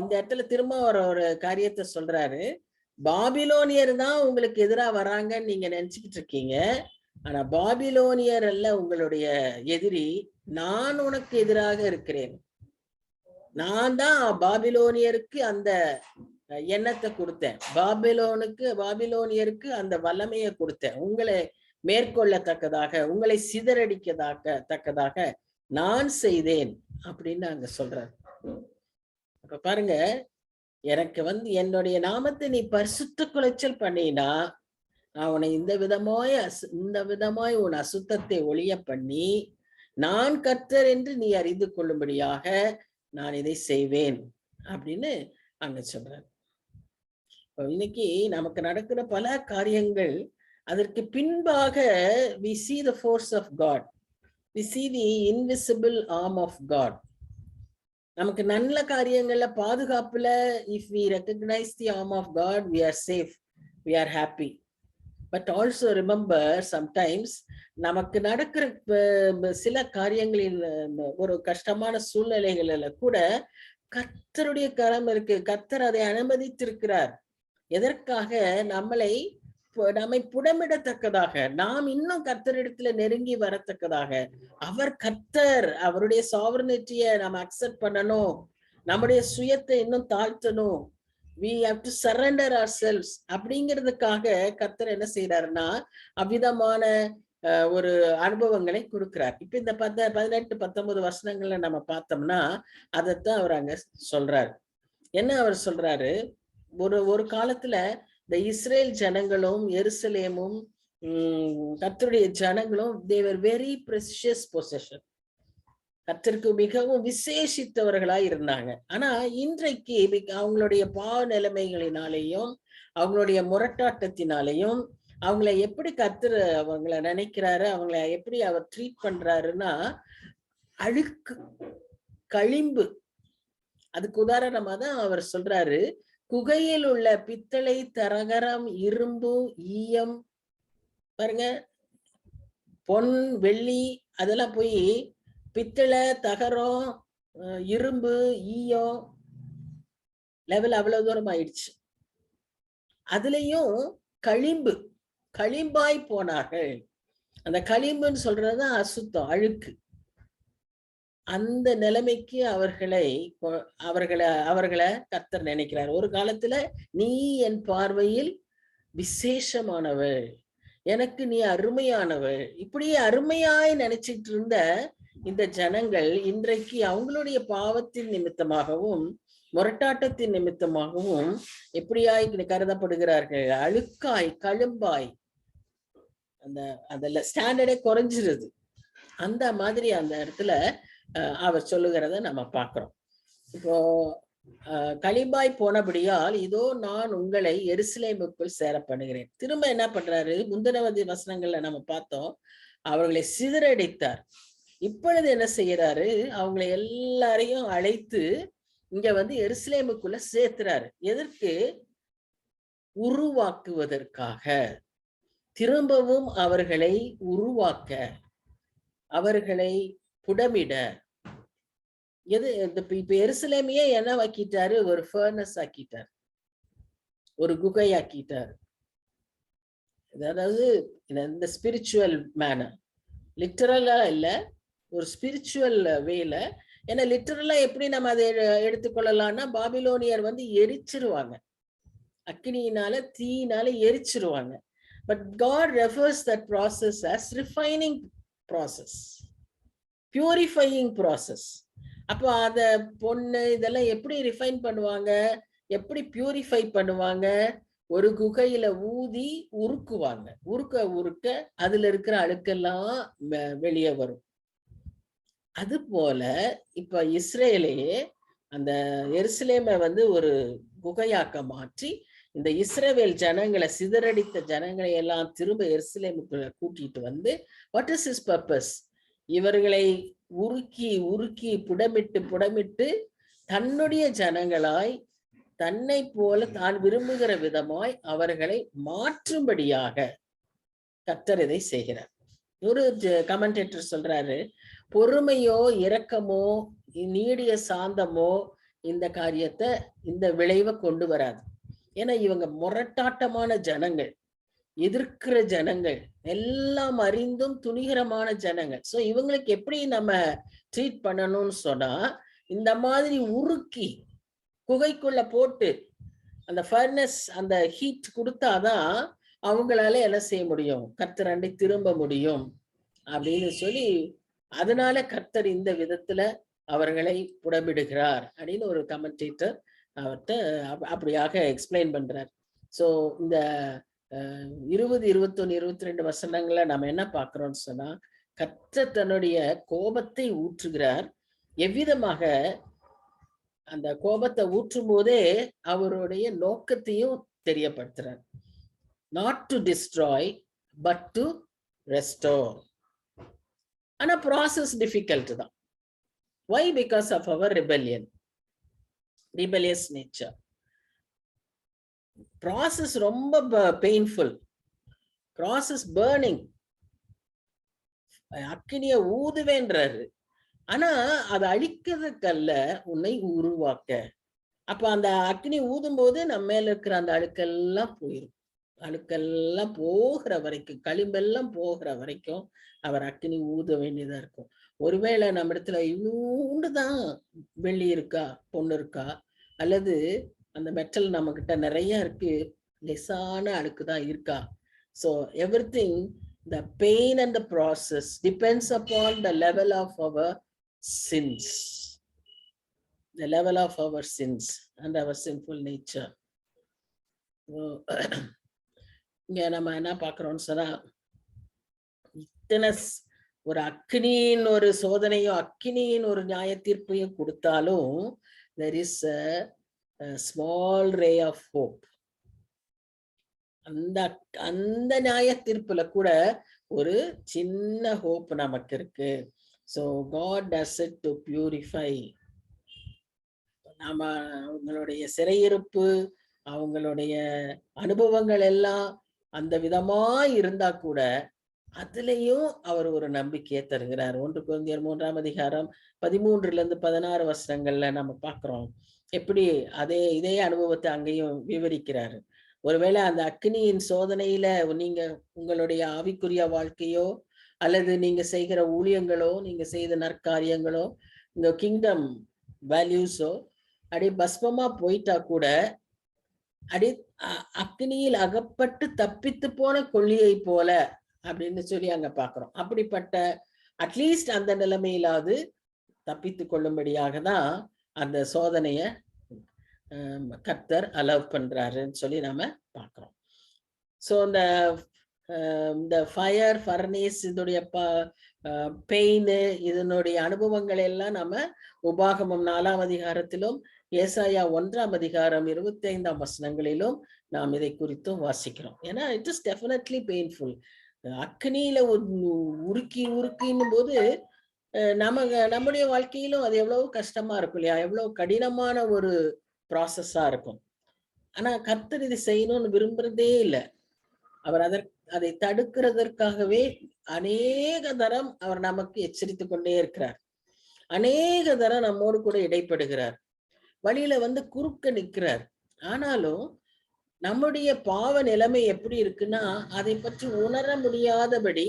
Speaker 1: இந்த இடத்துல திரும்ப ஒரு காரியத்தை சொல்றாரு. பாபிலோனியர் தான் உங்களுக்கு எதிராக வராங்கன்னு நீங்க நினைச்சுக்கிட்டு இருக்கீங்க. ஆனா பாபிலோனியர் அல்ல உங்களுடைய எதிரி, நான் உனக்கு எதிராக இருக்கிறேன். நான் தான் பாபிலோனியருக்கு அந்த எண்ணத்தை கொடுத்தேன், பாபிலோனியருக்கு அந்த வல்லமையை கொடுத்தேன், உங்களை மேற்கொள்ளத்தக்கதாக, உங்களை சிதறடிக்கத்தக்கதாக நான் செய்தேன் அப்படின்னு அங்க சொல்றாரு. அப்ப பாருங்க, எனக்கு வந்து என்னுடைய நாமத்தை நீ பரிசுத்த குலைச்சல் பண்ணினா நான் உன்னை இந்த விதமாய் உன் அசுத்தத்தை ஒழிய பண்ணி நான் கர்த்தர் என்று நீ அறிந்து கொள்ளும்படியாக நான் இதை செய்வேன் அப்படின்னு அங்க சொல்றாரு. இன்னைக்கு நமக்கு நடக்கிற பல காரியங்கள், அதற்கு பின்பாக we see the force of God, we see the invisible arm of God. நமக்கு நல்ல காரியங்கள்ல பாதுகாப்புல if we recognize the arm of God, we are safe, we are happy. But also remember, sometimes நமக்கு நடக்கிற சில காரியங்களில் ஒரு கஷ்டமான சூழ்நிலைகளில கூட கர்த்தருடைய கரம் இருக்கு. கர்த்தர் அதை அனுமதித்திருக்கிறார். எதற்காக? நம்மை புடமிடத்தக்கதாக, நாம் இன்னும் கர்த்தரிடத்துல நெருங்கி வரத்தக்கதாக. அவர் கர்த்தர், அவருடைய சாவர்னிட்டியை நாம் அக்செப்ட் பண்ணணும், நம்முடைய சுயத்தை இன்னும் தாழ்த்தணும். we have to surrender ourselves அப்படிங்கிறதுக்காக கர்த்தர் என்ன செய்யறாருன்னா அவ்விதமான ஒரு அனுபவங்களை கொடுக்கிறார். இப்ப இந்த 18, 19 வசனங்கள்ல நம்ம பார்த்தோம்னா அதைத்தான் அவர் அங்க சொல்றாரு. என்ன அவர் சொல்றாரு? ஒரு காலத்துல இந்த இஸ்ரேல் ஜனங்களும் எருசலேமும் கர்த்தருடைய ஜனங்களும் they were very precious possession, கர்த்தருக்கு மிகவும் விசேஷித்தவர்களாய் இருந்தாங்க. ஆனா இன்றைக்கு அவங்களுடைய பாவ நிலைமைகளினாலேயும் அவங்களுடைய முரட்டாட்டத்தினாலேயும் அவங்களை எப்படி கர்த்தர் அவங்கள நினைக்கிறாரு, அவங்கள எப்படி அவர் ட்ரீட் பண்றாருன்னா அழுக்கு, களிம்பு. அதுக்கு உதாரணமா தான் அவர் சொல்றாரு, குகையில் உள்ள பித்தளை, தரகரம், இரும்பு, ஈயம், பாருங்க, பொன், வெள்ளி, அதெல்லாம் போய் பித்தளை, தகரம், இரும்பு, ஈயம் லெவல் அவ்வளவு தூரம் ஆயிடுச்சு. அதுலயும் களிம்பு, களிம்பாய் போனார்கள். அந்த களிம்புன்னு சொல்றதுதான் அசுத்தம், அழுக்கு. அந்த நிலைமைக்கு அவர்களை அவர்களை கர்த்தர் நினைக்கிறார். ஒரு காலத்துல நீ என் பார்வையில் விசேஷமானவள், எனக்கு நீ அருமையானவள், இப்படியே அருமையாய் நினைச்சிட்டு இருந்த இந்த ஜனங்கள் இன்றைக்கு அவங்களுடைய பாவத்தின் நிமித்தமாகவும் முரட்டாட்டத்தின் நிமித்தமாகவும் எப்படியாய் கருதப்படுகிறார்கள்? அழுக்காய், கழும்பாய். அந்த அந்த ஸ்டாண்டர்டே குறைஞ்சிருது. அந்த மாதிரி அந்த இடத்துல அவர் சொல்லுகிறத நம்ம பார்க்கிறோம். இப்போ களிம்பாய் போனபடியால் இதோ நான் உங்களை எருசலேமுக்குள் சேர பண்ணுகிறேன். திரும்ப என்ன பண்றாரு? முந்தினவதி வசனங்கள்ல நம்ம பார்த்தோம், அவர்களை சிதறடித்தார். இப்பொழுது என்ன செய்யறாரு? அவங்களை எல்லாரையும் அழைத்து இங்க எருசலேமுக்குள்ள சேர்த்துறாரு. எதற்கு? உருவாக்குவதற்காக, திரும்பவும் அவர்களை உருவாக்க, அவர்களை புடமிட. இப்ப எருசலேமையே என்ன ஆக்கிட்டாரு? ஒரு ஃபர்னஸ் ஆக்கிட்டார், ஒரு குகை ஆக்கிட்டார். அதாவது இந்த ஸ்பிரிச்சுவல் மேனர், லிட்டரலா இல்ல, ஒரு ஸ்பிரிச்சுவல் வேல. ஏன்னா லிட்டரலா எப்படி நம்ம அதை எடுத்துக்கொள்ளலாம்னா, பாபிலோனியர் எரிச்சிருவாங்க, அக்கினியினால தீயினால எரிச்சிருவாங்க. But God refers that process as refining process, purifying process. அப்போ அத பொண்ணு இதெல்லாம் எப்படி ரிஃபைன் பண்ணுவாங்க, எப்படி பியூரிஃபை பண்ணுவாங்க? ஒரு குகையில ஊதி உருக்குவாங்க. உருக்க உருக்க அதுல இருக்கிற அழுக்கெல்லாம் வெளியே வரும். அது போல இப்ப இஸ்ரேலையே அந்த எருசலேமை ஒரு குகையாக்க மாற்றி இந்த இஸ்ரவேல் ஜனங்களை, சிதறடித்த ஜனங்களை எல்லாம் திரும்ப எருசலேமுக்குள்ள கூட்டிட்டு வாட் இஸ் ஹிஸ் பர்பஸ்? இவர்களை உருக்கி உருக்கி புடமிட்டு தன்னுடைய ஜனங்களாய், தன்னை போல தான் விரும்புகிற விதமாய் அவர்களை மாற்றும்படியாக கர்த்தர் இதை செய்கிறார். ஒரு கமெண்டேட்டர் சொல்றாரு, பொறுமையோ இரக்கமோ நீடிய சாந்தமோ இந்த காரியத்தை, இந்த விளைவை கொண்டு வராது. ஏன்னா இவங்க முரட்டாட்டமான ஜனங்கள், எதிர்க்கிற ஜனங்கள், எல்லாம் அறிந்தும் துணிகரமான ஜனங்கள். சோ இவங்களுக்கு எப்படி நம்ம ட்ரீட் பண்ணணும்னு சொன்னா, இந்த மாதிரி உருக்கி குகைக்குள்ள போட்டு அந்த ஃபர்னஸ், அந்த ஹீட் கொடுத்தாதான் அவங்களால என்ன செய்ய முடியும்? கர்த்தராண்டி திரும்ப முடியும் அப்படின்னு சொல்லி, அதனால கர்த்தர் இந்த விதத்துல அவர்களை புடமிடுகிறார் அப்படின்னு ஒரு கமெண்டேட்டர் அவர்கிட்ட அப்படியாக எக்ஸ்பிளைன் பண்றார். சோ இந்த 20, 21, 22 வசனங்களை நம்ம என்ன பார்க்கிறோம்னு சொன்னா, கர்த்தர் தன்னுடைய கோபத்தை ஊற்றுகிறார். எவ்விதமாக? அந்த கோபத்தை ஊற்றும் போதே அவருடைய நோக்கத்தையும் தெரியப்படுத்துறார். Not to destroy but to restore. ஆனா ப்ராசஸ் டிஃபிகல்ட் தான். Why? Because of our rebellion, rebellious nature. Process ரொம்ப பெயின்ஃபுல். Process burning. அக்கினிய ஊதுவேன்றாரு. ஆனா அதை அழிக்கிறதுக்கல்ல, உன்னை உருவாக்க. அப்ப அந்த அக்கினி ஊதும் போது நம்ம மேல இருக்கிற அந்த அழுக்கெல்லாம் போயிடும். அழுக்கெல்லாம் போகிற வரைக்கும், களிம்பெல்லாம் போகிற வரைக்கும் அவர் அக்கினி ஊத வேண்டியதா இருக்கும். ஒருவேளை நம்ம இடத்துல இவ்வளவுதான் வெள்ளி இருக்கா, பொண்ணு இருக்கா, அல்லது அந்த மெட்டல் நம்ம கிட்ட நிறைய இருக்கு, லேசான அழுக்குதான் இருக்கா. So everything, the pain and the process depends upon the level of our sins, the level of our sins and our sinful nature. இங்க நம்ம என்ன பார்க்கிறோம்னு சொன்னா, இத்தனை ஒரு அக்னியின் ஒரு சோதனையும் அக்னியின் ஒரு நியாய தீர்ப்பையும் கொடுத்தாலும், there is a small ray of hope. அந்த நியாய தீர்ப்புல கூட ஒரு சின்ன ஹோப் நமக்கு இருக்கு. So God does it to purify. நாம அவங்களுடைய சிறையிருப்பு, அவங்களுடைய அனுபவங்கள் எல்லாம் அந்த விதமா இருந்தா கூட அதுலயும் அவர் ஒரு நம்பிக்கையை தருகிறார். 1 கொரிந்தியர் 3ஆம் அதிகாரம் 13-16 வசனங்கள்ல நம்ம பார்க்கிறோம். எப்படி இதே அனுபவத்தை அங்கேயும் விவரிக்கிறாரு. ஒருவேளை அந்த அக்கினியின் சோதனையில நீங்க உங்களுடைய ஆவிக்குரிய வாழ்க்கையோ அல்லது நீங்க செய்கிற ஊழியங்களோ, நீங்க செய்த நற்காரியங்களோ, இந்த கிங்டம் வேல்யூஸோ அடி பஸ்மமா போயிட்டா கூட அடி அக்னியில் அகப்பட்டு தப்பித்து போன கொள்ளியை போல அப்படின்னு சொல்லி அங்க பாக்குறோம். அப்படிப்பட்ட அட்லீஸ்ட் அந்த நிலைமையிலாவது தப்பித்து கொள்ளும்படியாக தான் அந்த சோதனைய கர்த்தர் அலோவ் பண்றாருன்னு சொல்லி நாம பாக்குறோம். சோ இந்த ஃபயர் ஃபர்னேஸ் இதனுடைய பெயின் இதனுடைய அனுபவங்கள் எல்லாம் நம்ம உபாகமம் 4ஆம் அதிகாரத்திலும் ஏசாயா 1ஆம் அதிகாரம் 25ஆம் வசனங்களிலும் நாம் இதை குறித்தும் வாசிக்கிறோம். ஏன்னா இட் இஸ் டெஃபினெட்லி பெயின்ஃபுல். அக்னியில உருக்கின்னும் போது நம்முடைய வாழ்க்கையிலும் அது எவ்வளவு கஷ்டமா இருக்கும் இல்லையா, எவ்வளவு கடினமான ஒரு ப்ராசஸா இருக்கும். ஆனா கர்த்தர் இதை செய்யணும்னு விரும்புறதே இல்லை. அவர் அதை தடுக்கிறதற்காகவே அநேக தரம் அவர் நமக்கு எச்சரித்து கொண்டே இருக்கிறார். அநேக தரம் நம்மோடு கூட இடைப்படுகிறார். வழியில குறுக்க நிற்கிறார். ஆனாலும் நம்முடைய பாவ நிலைமை எப்படி இருக்குன்னா அதை பற்றி உணர முடியாதபடி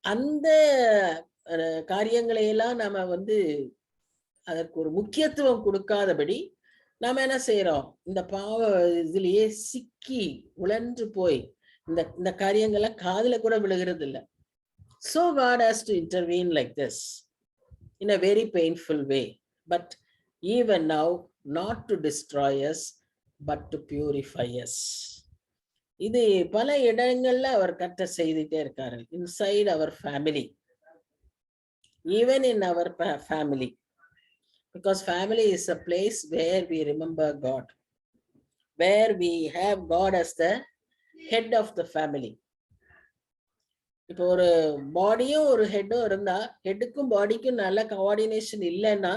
Speaker 1: அந்த காரியங்களை எல்லாம் நாம அதற்கு ஒரு முக்கியத்துவம் கொடுக்காதபடி நாம என்ன செய்யறோம், இந்த பாவ இதுலயே சிக்கி உழன்று போய் இந்த காரியங்களை காதுல கூட விழுகிறது இல்லை. So God has to intervene like this in a very painful way, but even now not to destroy us but to purify us. இது பல இடங்கள்ல அவர் கர்த்தர் செய்துட்டே இருக்காரு. இன்சைட் அவர் family, even in our family, because family is a place where we remember God, where we have God as the head of the family. இப்போ ஒரு பாடியும் ஒரு ஹெட்டும் இருந்தா ஹெட்டுக்கும் பாடிக்கும் நல்ல கோஆர்டினேஷன் இல்லைன்னா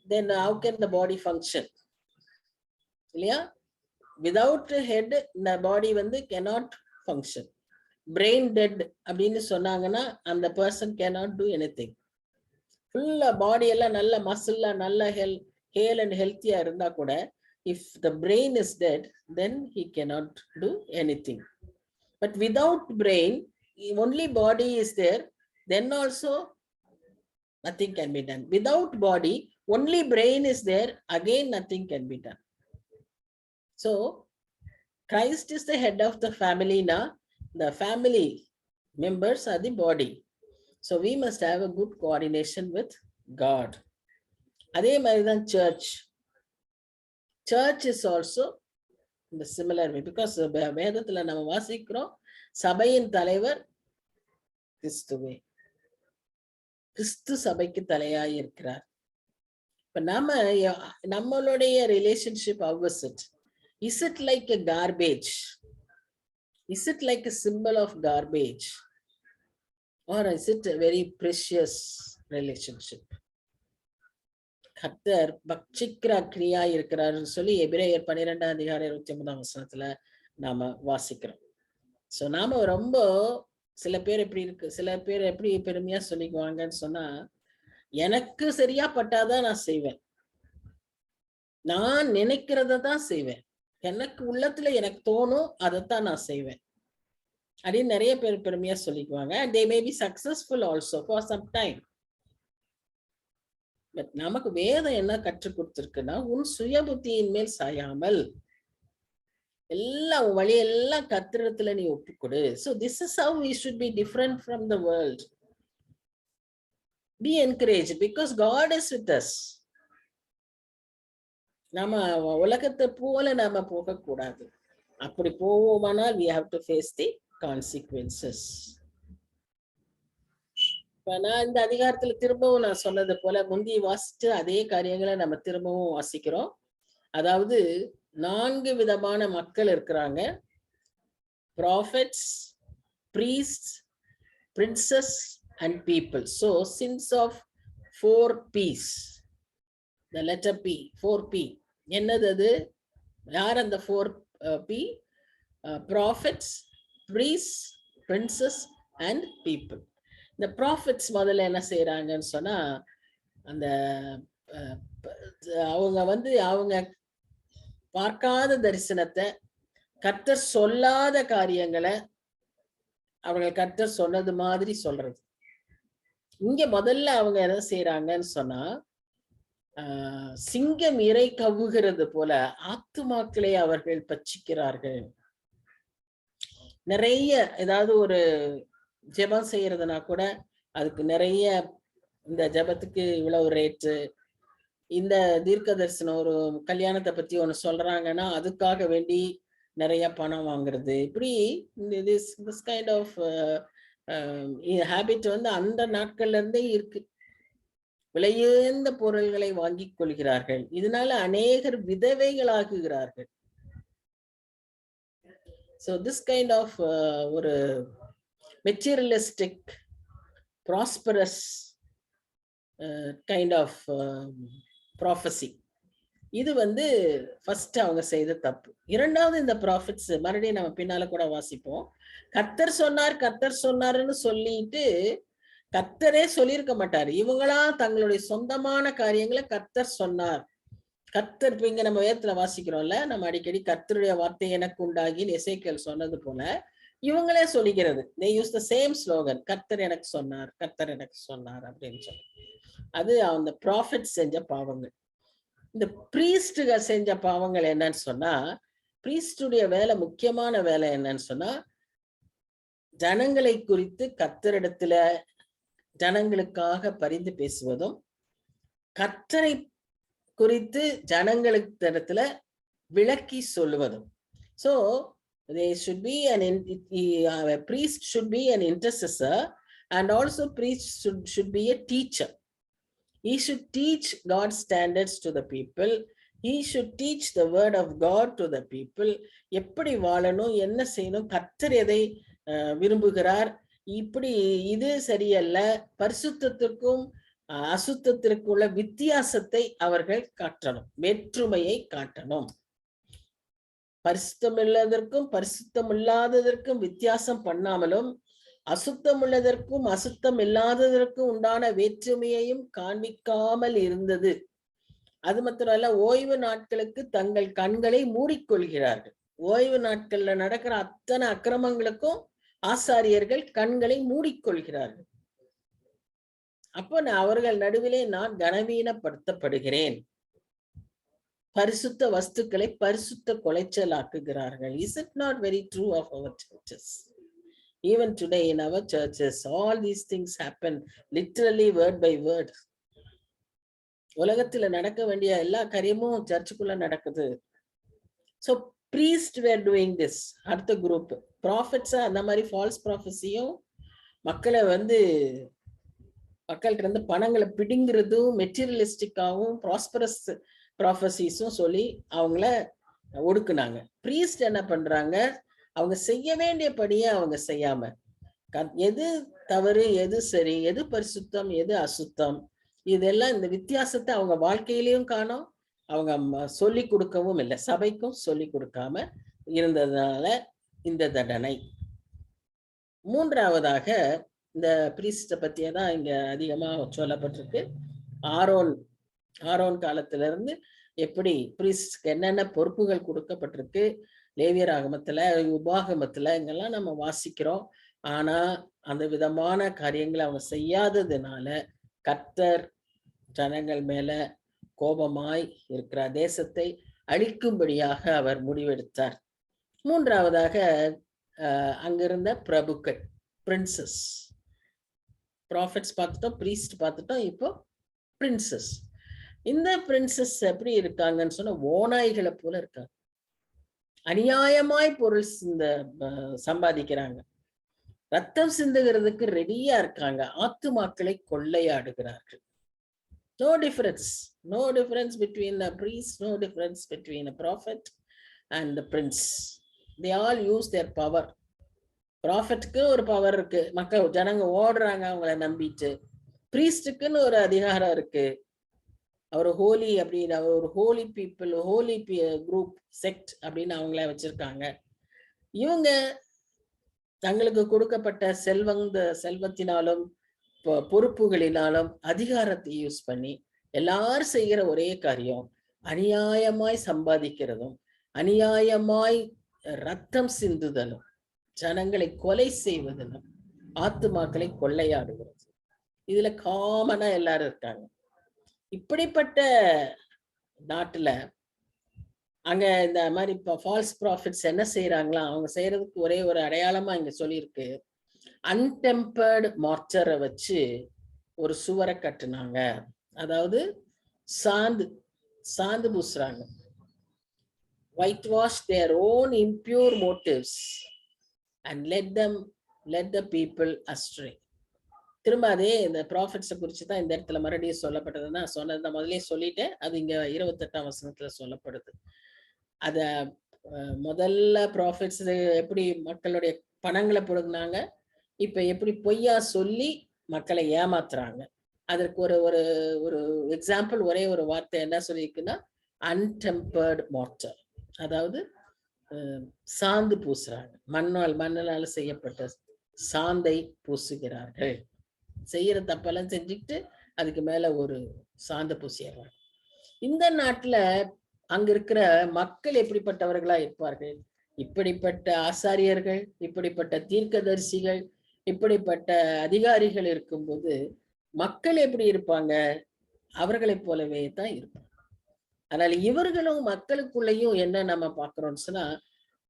Speaker 1: then how can the body function இல்லையா? without head the body cannot function. brain dead அப்படின்னு சொன்னாங்கன்னா அந்த person cannot do anything. ஃபுல்லா பாடி எல்லாம் நல்ல மசில்லா நல்ல ஹேல் அண்ட் ஹெல்த்தியா இருந்தா கூட if the brain is dead then he cannot do anything. But without brain, only body is there, then also nothing can be done. Without body, only brain is there, again nothing can be done. So Christ is the head of the family. Now the family members are the body, so we must have a good coordination with God. அதே மாதிரிதான் church is also in the similar way, because வேதத்துல நம்ம வாசிக்கிறோம் சபையின் தலைவர் கிறிஸ்துவே, கிறிஸ்து சபைக்கு தலையாய் இருக்கிறார். இப்ப நம்மளுடைய relationship is it like a garbage? Is it like a symbol of garbage, or is it a very precious relationship? கர்த்தர் பட்சிக்கிற அக்னியாய் இருக்கிறார்னு சொல்லி எபிரேயர் 12ஆம் அதிகாரம் 29ஆம் வசனத்துல நாம வாசிக்கிறோம். சோ நாம ரொம்ப சில பேர் எப்படி பெருமையா சொல்லிக்குவாங்கன்னு சொன்னா, எனக்கு சரியா பட்டாதான் நான் செய்வேன், நான் நினைக்கிறத தான் செய்வேன், எனக்கு உள்ளத்துல எனக்கு தோணும் அதைத்தான் நான் செய்வேன் அப்படின்னு நிறைய பேர் பெருமையா சொல்லிக்குவாங்க. and they may be successful also for some time. But நமக்கு வேதம் என்ன கற்றுக் கொடுத்திருக்குன்னா, உன் சுய புத்தியின் மேல் சாயாமல் எல்லாம் வழியெல்லாம் கத்திரத்துல நீ ஒப்புக்கொடு. So this is how we should be different from the world. Be encouraged because God is with us. நாம உலகத்தை போல நாம போக கூடாது. அப்படி போவோமானால் we have to face the consequences. நான் இந்த அதிகாரத்துல திரும்பவும் நான் சொன்னது போல முந்தி வாசிச்சு அதே காரியங்களை நம்ம திரும்பவும் வாசிக்கிறோம். அதாவது 4 விதமான மக்கள் இருக்கிறாங்க. prophets, priests, princes and people. So sins of 4 P's. The letter P, 4P. என்னது அது? யார் அந்த 4P? Prophets, priests, princes and people. இந்த ப்ராஃபிட்ஸ் முதல்ல என்ன செய்யறாங்கன்னு சொன்னா, அந்த அவங்க பார்க்காத தரிசனத்தை, கர்த்தர் சொல்லாத காரியங்களை அவர்கள் கர்த்தர் சொன்னது மாதிரி சொல்றது. இங்க முதல்ல அவங்க என்ன செய்யறாங்கன்னு சொன்னா, சிங்கம் இறை கவ்வுகிறது போல ஆத்துமாக்களை அவர்கள் பட்சிக்கிறார்கள். நிறைய ஏதாவது ஒரு ஜெபம் செய்யறதுனா கூட அதுக்கு நிறைய, இந்த ஜெபத்துக்கு இவ்வளவு ரேட்டு, இந்த தீர்க்க தரிசனம் ஒரு கல்யாணத்தை பத்தி ஒண்ணு சொல்றாங்கன்னா அதுக்காக வேண்டி நிறைய பணம் வாங்குறது. இப்படி this kind of ஹேபிட் அந்த நாட்கள்ல இருந்தே இருக்கு. விலையுயர்ந்த பொருள்களை வாங்கிக் கொள்கிறார்கள். இதனால அநேகர் விதவைகளாகுகிறார்கள். So this kind of ஒரு materialistic, prosperous kind of prophecy, இது ஃபர்ஸ்ட் அவங்க செய்த தப்பு. இரண்டாவது, இந்த ப்ராஃபிட்ஸ் மறுபடியும் நம்ம பின்னால கூட வாசிப்போம். கர்த்தர் சொன்னார் கர்த்தர் சொன்னாருன்னு சொல்லிட்டு கர்த்தரே சொல்லியிருக்க மாட்டாரு. இவங்களா தங்களுடைய சொந்தமான காரியங்களை கர்த்தர் சொன்னார், கர்த்தர். இப்ப இங்க நம்ம வேதத்துல வாசிக்கிறோம்ல, நம்ம அடிக்கடி கர்த்தருடைய வார்த்தை எனக்கு உண்டாகி எசேக்கியேல் சொன்னது போல இவங்களே சொல்லிக்கிறது. they use the same slogan, கர்த்தர் எனக்கு சொன்னார் கர்த்தர் எனக்கு சொன்னார் அப்படின்னு சொல்லி. அது அந்த ப்ராஃபிட் செஞ்ச பாவங்கள். இந்த பிரீஸ்டுகள் செஞ்ச பாவங்கள் என்னன்னு சொன்னா, பிரீஸ்டுடைய வேலை, முக்கியமான வேலை என்னன்னு சொன்னா, ஜனங்களை குறித்து கர்த்தரிடத்துல ஜனங்களுக்காக பரிந்து பேசுவதும், கர்த்தரை குறித்து ஜனங்களுக்கு இடத்துல விளக்கி சொல்லுவதும். So they should be a priest should be an intercessor, and also priest should be a teacher. He should teach God's standards to the people. He should teach the word of God to the people. எப்படி வாழணும், என்ன செய்யணும், கர்த்தர் எதை விரும்புகிறார், இப்படி இது சரியல்ல, பரிசுத்தத்திற்கும் அசுத்தத்திற்குள்ள வித்தியாசத்தை அவர்கள் காட்டணும், வேற்றுமையை காட்டணும். பரிசுத்தம் உள்ளதற்கும் பரிசுத்தம் இல்லாததற்கும் வித்தியாசம் பண்ணாமலும், அசுத்தம் உள்ளதற்கும் அசுத்தம் இல்லாததற்கும் உண்டான வேற்றுமையையும் காண்பிக்காமல் இருந்தது. அது மாத்திரமல்ல, ஓய்வு நாட்களுக்கு தங்கள் கண்களை மூடிக்கொள்கிறார்கள். ஓய்வு நாட்கள்ல நடக்கிற அத்தனை அக்கிரமங்களுக்கும் ஆசாரியர்கள் கண்களை மூடிக்கொள்கிறார்கள். அப்போ அவர்கள் நடுவிலே நான் கனவீனப்படுத்தப்படுகிறேன். பரிசுத்த வஸ்துக்களை பரிசுத்த கொலைச்சல் ஆக்குகிறார்கள். Is it not very true of our churches? Even today in our churches, all these things happen literally word by word. உலகத்துல நடக்க வேண்டிய எல்லா காரியமும் சர்ச்சுக்குள்ள நடக்குது. So priests were doing this. அடுத்த குரூப் ப்ராஃபிட்ஸா அந்த மாதிரி ஃபால்ஸ் ப்ராஃபஸியும், மக்களை மக்கள்கிட்ட இருந்து பணங்களை பிடுங்கிறதும், மெட்டீரியலிஸ்டிக்காவும் ப்ராஸ்பரஸ் ப்ராஃபஸிஸும் சொல்லி அவங்கள ஒடுக்குனாங்க. ப்ரீஸ்ட் என்ன பண்றாங்க, அவங்க செய்ய வேண்டியபடியே அவங்க செய்யாம, எது தவறு எது சரி, எது பரிசுத்தம் எது அசுத்தம், இதெல்லாம் இந்த வித்தியாசத்தை அவங்க வாழ்க்கையிலையும் காணோம், அவங்க சொல்லி கொடுக்கவும் இல்லை, சபைக்கும் சொல்லி கொடுக்காம இருந்ததுனால இந்த தண்டனை. மூன்றாவதாக, இந்த பிரீஸ்ட பத்தியதான் இங்க அதிகமா சொல்லப்பட்டிருக்கு. ஆரோன் காலத்துல இருந்து எப்படி பிரீஸ்ட்க்கு என்னென்ன பொறுப்புகள் கொடுக்கப்பட்டிருக்கு, லேவியராகமத்துல உபாகமத்துல இங்கெல்லாம் நம்ம வாசிக்கிறோம். ஆனா அந்த விதமான காரியங்களை அவங்க செய்யாததுனால கர்த்தர் ஜனங்கள் மேல கோபமாய் இருக்கிற தேசத்தை அழிக்கும்படியாக அவர் முடிவெடுத்தார். மூன்றாவதாக, அங்கிருந்த பிரபுக்கள், பிரின்சஸ். ப்ராஃபிட்ஸ் பார்த்துட்டோம், பிரீஸ்ட் பார்த்துட்டோம், இப்போ பிரின்சஸ். இந்த பிரின்சஸ் எப்படி இருக்காங்கன்னு சொன்னா, ஓநாய்களை போல இருக்காங்க. அநியாயமாய் பொருள் சம்பாதிக்கிறாங்க, ரத்தம் சிந்துகிறதுக்கு ரெடியா இருக்காங்க, ஆத்துமாக்களை கொள்ளையாடுகிறார்கள். No difference between a priest, no difference between a prophet and the prince. They all use their power. ப்ராஃபிட்க்கு ஒரு பவர் இருக்கு, மக்கள் ஜனங்க ஓடுறாங்க அவங்கள நம்பிட்டு. பிரீஸ்டுக்குன்னு ஒரு அதிகாரம் இருக்கு, அவர் ஹோலி அப்படின்னு, ஒரு holy people, holy group, sect அப்படின்னு அவங்கள வச்சிருக்காங்க. இவங்க தங்களுக்கு கொடுக்கப்பட்ட செல்வத்தினாலும் பொறுப்புகளினாலும் அதிகாரத்தை யூஸ் பண்ணி எல்லாரும் செய்கிற ஒரே காரியம் அநியாயமாய் சம்பாதிக்கிறதும், அநியாயமாய் ரத்தம் சிந்துதலும், ஜனங்களை கொலை செய்வதிலும், ஆத்துமாக்களை கொள்ளையாடுகிறது. இதுல காமனா எல்லாரும் இருக்காங்க. இப்படிப்பட்ட நாட்டுல அங்க இந்த மாதிரி இப்ப ஃபால்ஸ் ப்ராஃபிட்ஸ் என்ன செய்யறாங்களா, அவங்க செய்யறதுக்கு ஒரே ஒரு அடையாளமா இங்க சொல்லியிருக்கு, அன்டெம்பர்டு மார்ச்சரை வச்சு ஒரு சுவரை கட்டுனாங்க. அதாவது சாந்து பூசுறாங்க. Whitewash their own impure motives and let the people astray. திரும்ப அதே இந்த ப்ராஃபிட்ஸை குறித்து தான் இந்த இடத்துல மறுபடியும் சொல்லப்பட்டதுன்னா, சொன்னது முதலே சொல்லிட்டேன். அது இங்க 28ஆம் வசனத்துல சொல்லப்படுது. அத முதல்ல ப்ராஃபிட்ஸ் எப்படி மக்களுடைய பணங்களை பிடுங்கினாங்க, இப்ப எப்படி பொய்யா சொல்லி மக்களை ஏமாத்துறாங்க. அதற்கு ஒரு ஒரு ஒரு எக்ஸாம்பிள், ஒரே ஒரு வார்த்தை என்ன சொல்லியிருக்குன்னா, அன்டெம்பர்டு மார்ச்சர். அதாவது சாந்து பூசுறாங்க. மண்ணால் செய்யப்பட்ட சாந்தை பூசுகிறார்கள். செய்யற தப்பெல்லாம் செஞ்சுக்கிட்டு அதுக்கு மேல ஒரு சாந்த பூசிடுறாங்க. இந்த நாட்டுல அங்க இருக்கிற மக்கள் எப்படிப்பட்டவர்களா இருப்பார்கள்? இப்படிப்பட்ட ஆசாரியர்கள், இப்படிப்பட்ட தீர்க்கதரிசிகள், இப்படிப்பட்ட அதிகாரிகள் இருக்கும்போது மக்கள் எப்படி இருப்பாங்க? அவர்களைப் போலவே தான் இருப்பாங்க. அதனால இவர்களும் மக்களுக்குள்ளேயும் என்ன நம்ம பாக்குறோம்னு சொன்னா,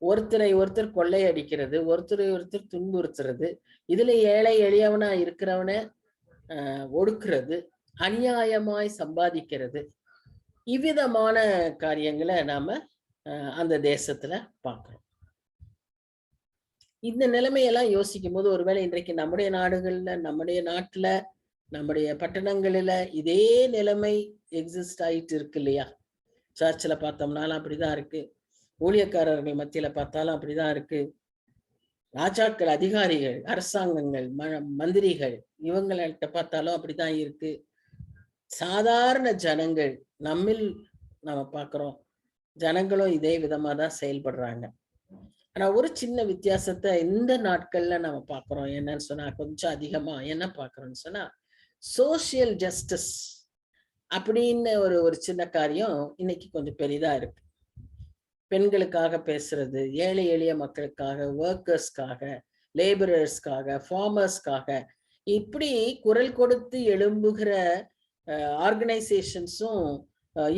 Speaker 1: ஒருத்தர் கொள்ளையடிக்கிறது, ஒருத்தர் துன்புறுத்துறது, இதுல ஏழை எளியவனா இருக்கிறவன ஒடுக்குறது, அநியாயமாய் சம்பாதிக்கிறது, இவ்விதமான காரியங்களை நாம அந்த தேசத்துல பார்க்கிறோம். இந்த நிலைமையெல்லாம் யோசிக்கும் போது, ஒருவேளை இன்றைக்கு நம்முடைய நாடுகள்ல, நம்முடைய நாட்டுல, நம்முடைய பட்டணங்களில இதே நிலைமை எக்ஸிஸ்ட் ஆயிட்டு இருக்கு இல்லையா? சர்ச்சில் பார்த்தோம்னாலும் அப்படிதான் இருக்கு, ஊழியக்காரர்கள் மத்தியில பார்த்தாலும் அப்படிதான் இருக்கு, ராஜாக்கள், அதிகாரிகள், அரசாங்கங்கள், மந்திரிகள் இவங்கள்ட்ட பார்த்தாலும் அப்படிதான் இருக்கு. சாதாரண ஜனங்கள் நம்மில் நாம பார்க்கிறோம், ஜனங்களும் இதே விதமா தான் செயல்படுறாங்க. ஆனா ஒரு சின்ன வித்தியாசத்தை இந்த நாட்கள்ல நம்ம பார்க்கிறோம். என்னன்னு சொன்னா, கொஞ்சம் அதிகமா என்ன பார்க்கிறோம்னு சொன்னா, சோசியல் ஜஸ்டிஸ் அப்படின்னு ஒரு சின்ன காரியம் இன்னைக்கு கொஞ்சம் பெரிதா இருக்கு. பெண்களுக்காக பேசுறது, ஏழை எளிய மக்களுக்காக, ஒர்க்கர்ஸ்க்காக, லேபரர்ஸ்க்காக, ஃபார்மர்ஸ்க்காக, இப்படி குரல் கொடுத்து எழும்புகிற ஆர்கனைசேஷன்ஸும்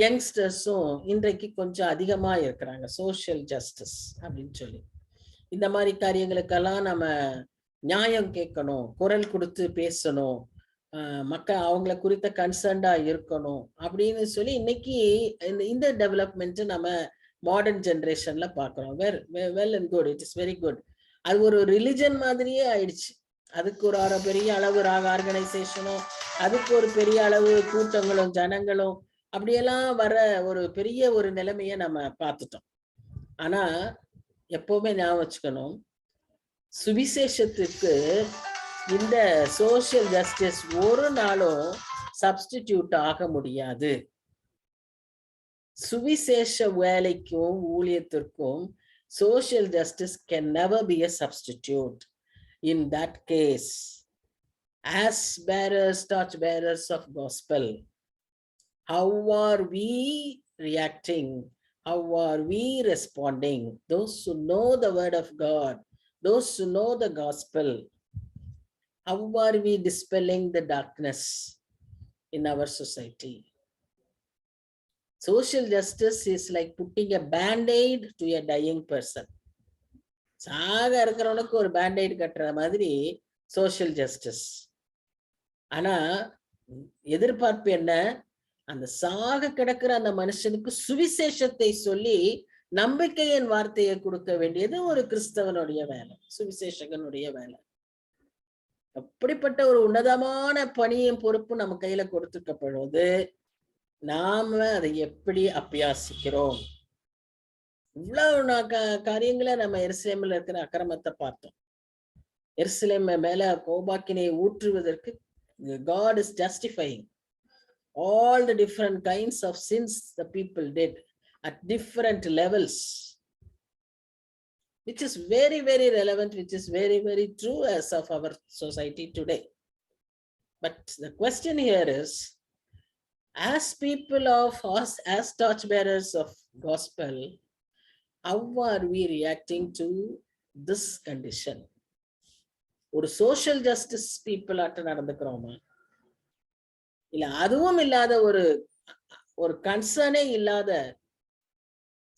Speaker 1: யங்ஸ்டர்ஸும் இன்றைக்கு கொஞ்சம் அதிகமா இருக்கிறாங்க. சோசியல் ஜஸ்டிஸ் அப்படின்னு சொல்லி இந்த மாதிரி காரியங்களுக்கெல்லாம் நம்ம நியாயம் கேட்கணும், குரல் கொடுத்து பேசணும், மக்கள் அவங்கள குறித்த கன்சர்ன்டா இருக்கணும் அப்படின்னு சொல்லி இன்னைக்கு இந்த டெவலப்மெண்ட் நம்ம மாடர்ன் ஜென்ரேஷன்ல பாக்குறோம். Well and good, it is very good. அது ஒரு ரிலிஜன் மாதிரியே ஆயிடுச்சு. அதுக்கு ஒரு பெரிய அளவு ஆர்கனைசேஷனும், அதுக்கு ஒரு பெரிய அளவு கூட்டங்களும் ஜனங்களும் அப்படியெல்லாம் வர ஒரு பெரிய ஒரு நிலைமைய நம்ம பார்த்துட்டோம். ஆனா எப்பவுமே ஞாபகம் வச்சுக்கணும், சுவிசேஷத்துக்கு இந்த சோசியல் ஜஸ்டிஸ் ஒரு நாளும் சப்ஸ்டிடியூட் ஆக முடியாது. சுவிசேஷ வேலைக்கும் ஊழியத்திற்கும் social justice can never be a substitute. In that case, as bearers, torch bearers of gospel, how are we reacting? How are we responding? Those who know the word of God, those who know the gospel, how are we dispelling the darkness in our society? Social justice is like putting a band-aid to a dying person. சாக இருக்கிறவனுக்கு ஒரு Band-Aid கட்டுற மாதிரி social justice. ஆனா எதிர்பார்ப்பு என்ன? அந்த சாக கிடக்கிற அந்த மனுஷனுக்கு சுவிசேஷத்தை சொல்லி நம்பிக்கையின் வார்த்தையை கொடுக்க வேண்டியது ஒரு கிறிஸ்தவனுடைய வேலை, சுவிசேஷகனுடைய வேலை. அப்படிப்பட்ட ஒரு உன்னதமான பணியும் பொறுப்பு நம்ம கையில கொடுத்துக்கப்படுவது, நாம அதை எப்படி அபியாசிக்கிறோம்? இவ்வளவு காரியங்களை நம்ம எருசலேமில் இருக்கிற அக்கிரமத்தை பார்த்தோம். எருசலேம் மேல கோபாக்கினை ஊற்றுவதற்கு God is justifying all the different kinds of sins the people did at different levels. which is very, very relevant, which is very, very true as of our society today. But the question here is, as people of us, as torchbearers of gospel, how are we reacting to this condition? ஒரு social justice people ஆட்ட நடந்துக்கிறோமா, இல்ல அதுவும் இல்லாத ஒரு கன்சர்னே இல்லாத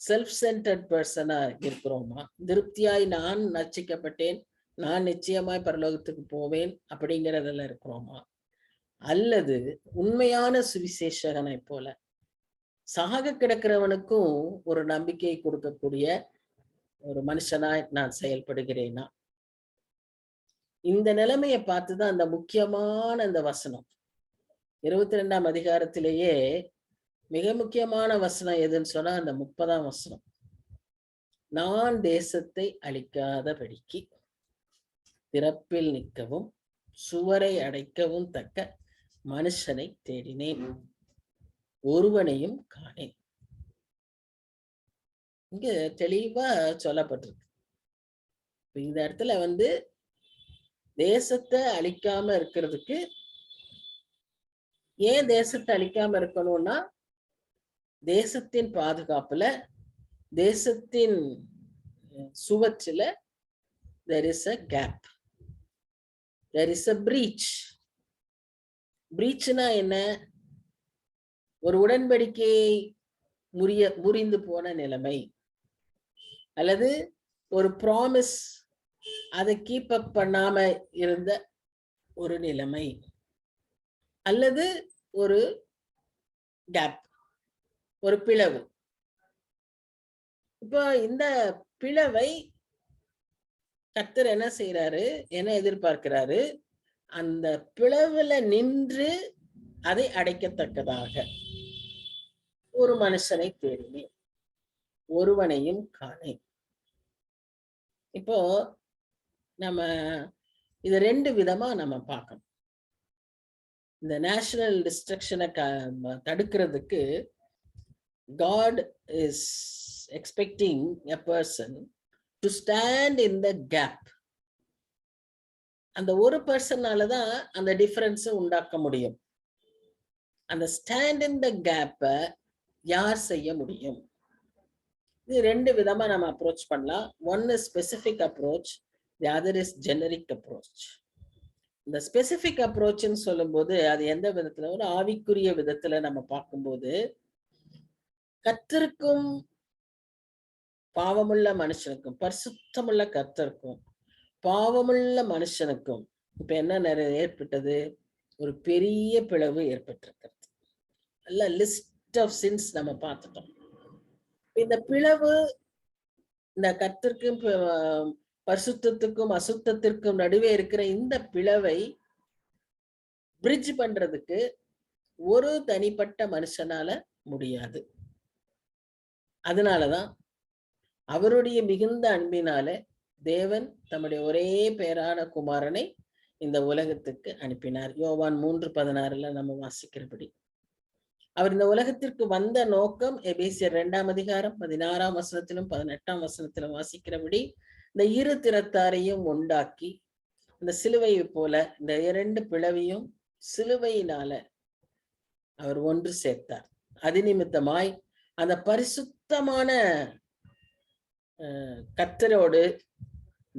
Speaker 1: self centred பர்சனா இருக்கிறோமா? திருப்தியாய் நான் நச்சிக்கப்பட்டேன், நான் நிச்சயமாய் பரலோகத்துக்கு போவேன் அப்படிங்கிறதுல இருக்கிறோமா? அல்லது உண்மையான சுவிசேஷகனை போல சாக கிடக்கிறவனுக்கும் ஒரு நம்பிக்கை கொடுக்கக்கூடிய ஒரு மனுஷனாய் நான் செயல்படுகிறேனா? இந்த நிலைமையை பார்த்துதான் அந்த முக்கியமான அந்த வசனம் 22ஆம் அதிகாரத்திலேயே மிக முக்கியமான வசனம் எதுன்னு சொன்னா அந்த 30ஆம் வசனம். நான் தேசத்தை அழிக்காதபடிக்கு திறப்பில் நிற்கவும் சுவரை அடைக்கவும் தக்க மனுஷனை தேடினேன், ஒருவனையும் காணேன். இங்க தெளிவா சொல்லப்பட்டிருக்கு. இந்த இடத்துல தேசத்தை அழிக்காம இருக்கிறதுக்கு, ஏன் தேசத்தை அழிக்காம இருக்கணும்னா, தேசத்தின் பாதுகாப்புல, தேசத்தின் சுவற்றில there is a gap, there is a breach. பிரீச்னா என்ன? ஒரு உடன்படிக்கையை முறிந்து போன நிலைமை, அல்லது ஒரு ப்ராமிஸ் அதை கீப் அப் பண்ணாம இருந்த ஒரு நிலைமை, அல்லது ஒரு கேப், ஒரு பிளவு. இப்போ இந்த பிளவை கர்த்தர் என்ன செய்யறாரு, என்ன எதிர்பார்க்கிறாரு? அந்த பிளவுல நின்று அதை அடைக்கத்தக்கதாக ஒரு மனுஷனை தேடினேன், ஒருவனையும் காணேன். இப்போ நம்ம இத 2 விதமா நம்ம பார்க்கணும். இந்த நேஷனல் டிஸ்ட்ரக்ஷனை தடுக்கிறதுக்கு God is expecting a person to stand in the gap. அந்த ஒரு பர்சனாலதான் அந்த டிஃபரன்ஸ் உண்டாக்க முடியும். அந்த ஸ்டாண்ட் இன் த கேப்ப யார் செய்ய முடியும்? இது 2 விதமா நம்ம அப்ரோச் பண்ணலாம். One is specific approach, the other is generic approach. இந்த ஸ்பெசிபிக் அப்ரோச்னு சொல்லும்போது அது எந்த விதத்துல, ஒரு ஆவிக்குரிய விதத்துல நம்ம பார்க்கும்போது, கர்த்தருக்கும் பாவமுள்ள மனுஷனுக்கும், பரிசுத்தமுள்ள கர்த்தருக்கும் பாவமுள்ள மனுஷனுக்கும் இப்ப என்ன ஏற்பட்டது? ஒரு பெரிய பிளவு ஏற்பட்டிருக்கிறது. நல்ல லிஸ்ட் ஆஃப் சின்ஸ் நம்ம பார்த்துட்டோம். இந்த பிளவு, இந்த கர்த்தருக்கும் பரிசுத்தத்துக்கும் அசுத்தத்திற்கும் நடுவே இருக்கிற இந்த பிளவை பிரிட்ஜ் பண்றதுக்கு ஒரு தனிப்பட்ட மனுஷனால முடியாது. அதனாலதான் அவருடைய மிகுந்த அன்பினால தேவன் தம்முடைய ஒரே பேரான குமாரனை இந்த உலகத்துக்கு அனுப்பினார். யோவான் 3:16 நம்ம வாசிக்கிறபடி, அவர் இந்த உலகத்திற்கு வந்த நோக்கம் எபேசியர் 2ஆம் அதிகாரம் 16ஆம் வசனத்திலும் 18ஆம் வசனத்திலும் வாசிக்கிறபடி, இந்த இரு திறத்தாரையும் உண்டாக்கி இந்த சிலுவையை போல இந்த 2 பிளவையும் சிலுவையினால அவர் ஒன்று சேர்த்தார். அது நிமித்தமாய் அந்த பரிசுத்தமான கர்த்தரோடு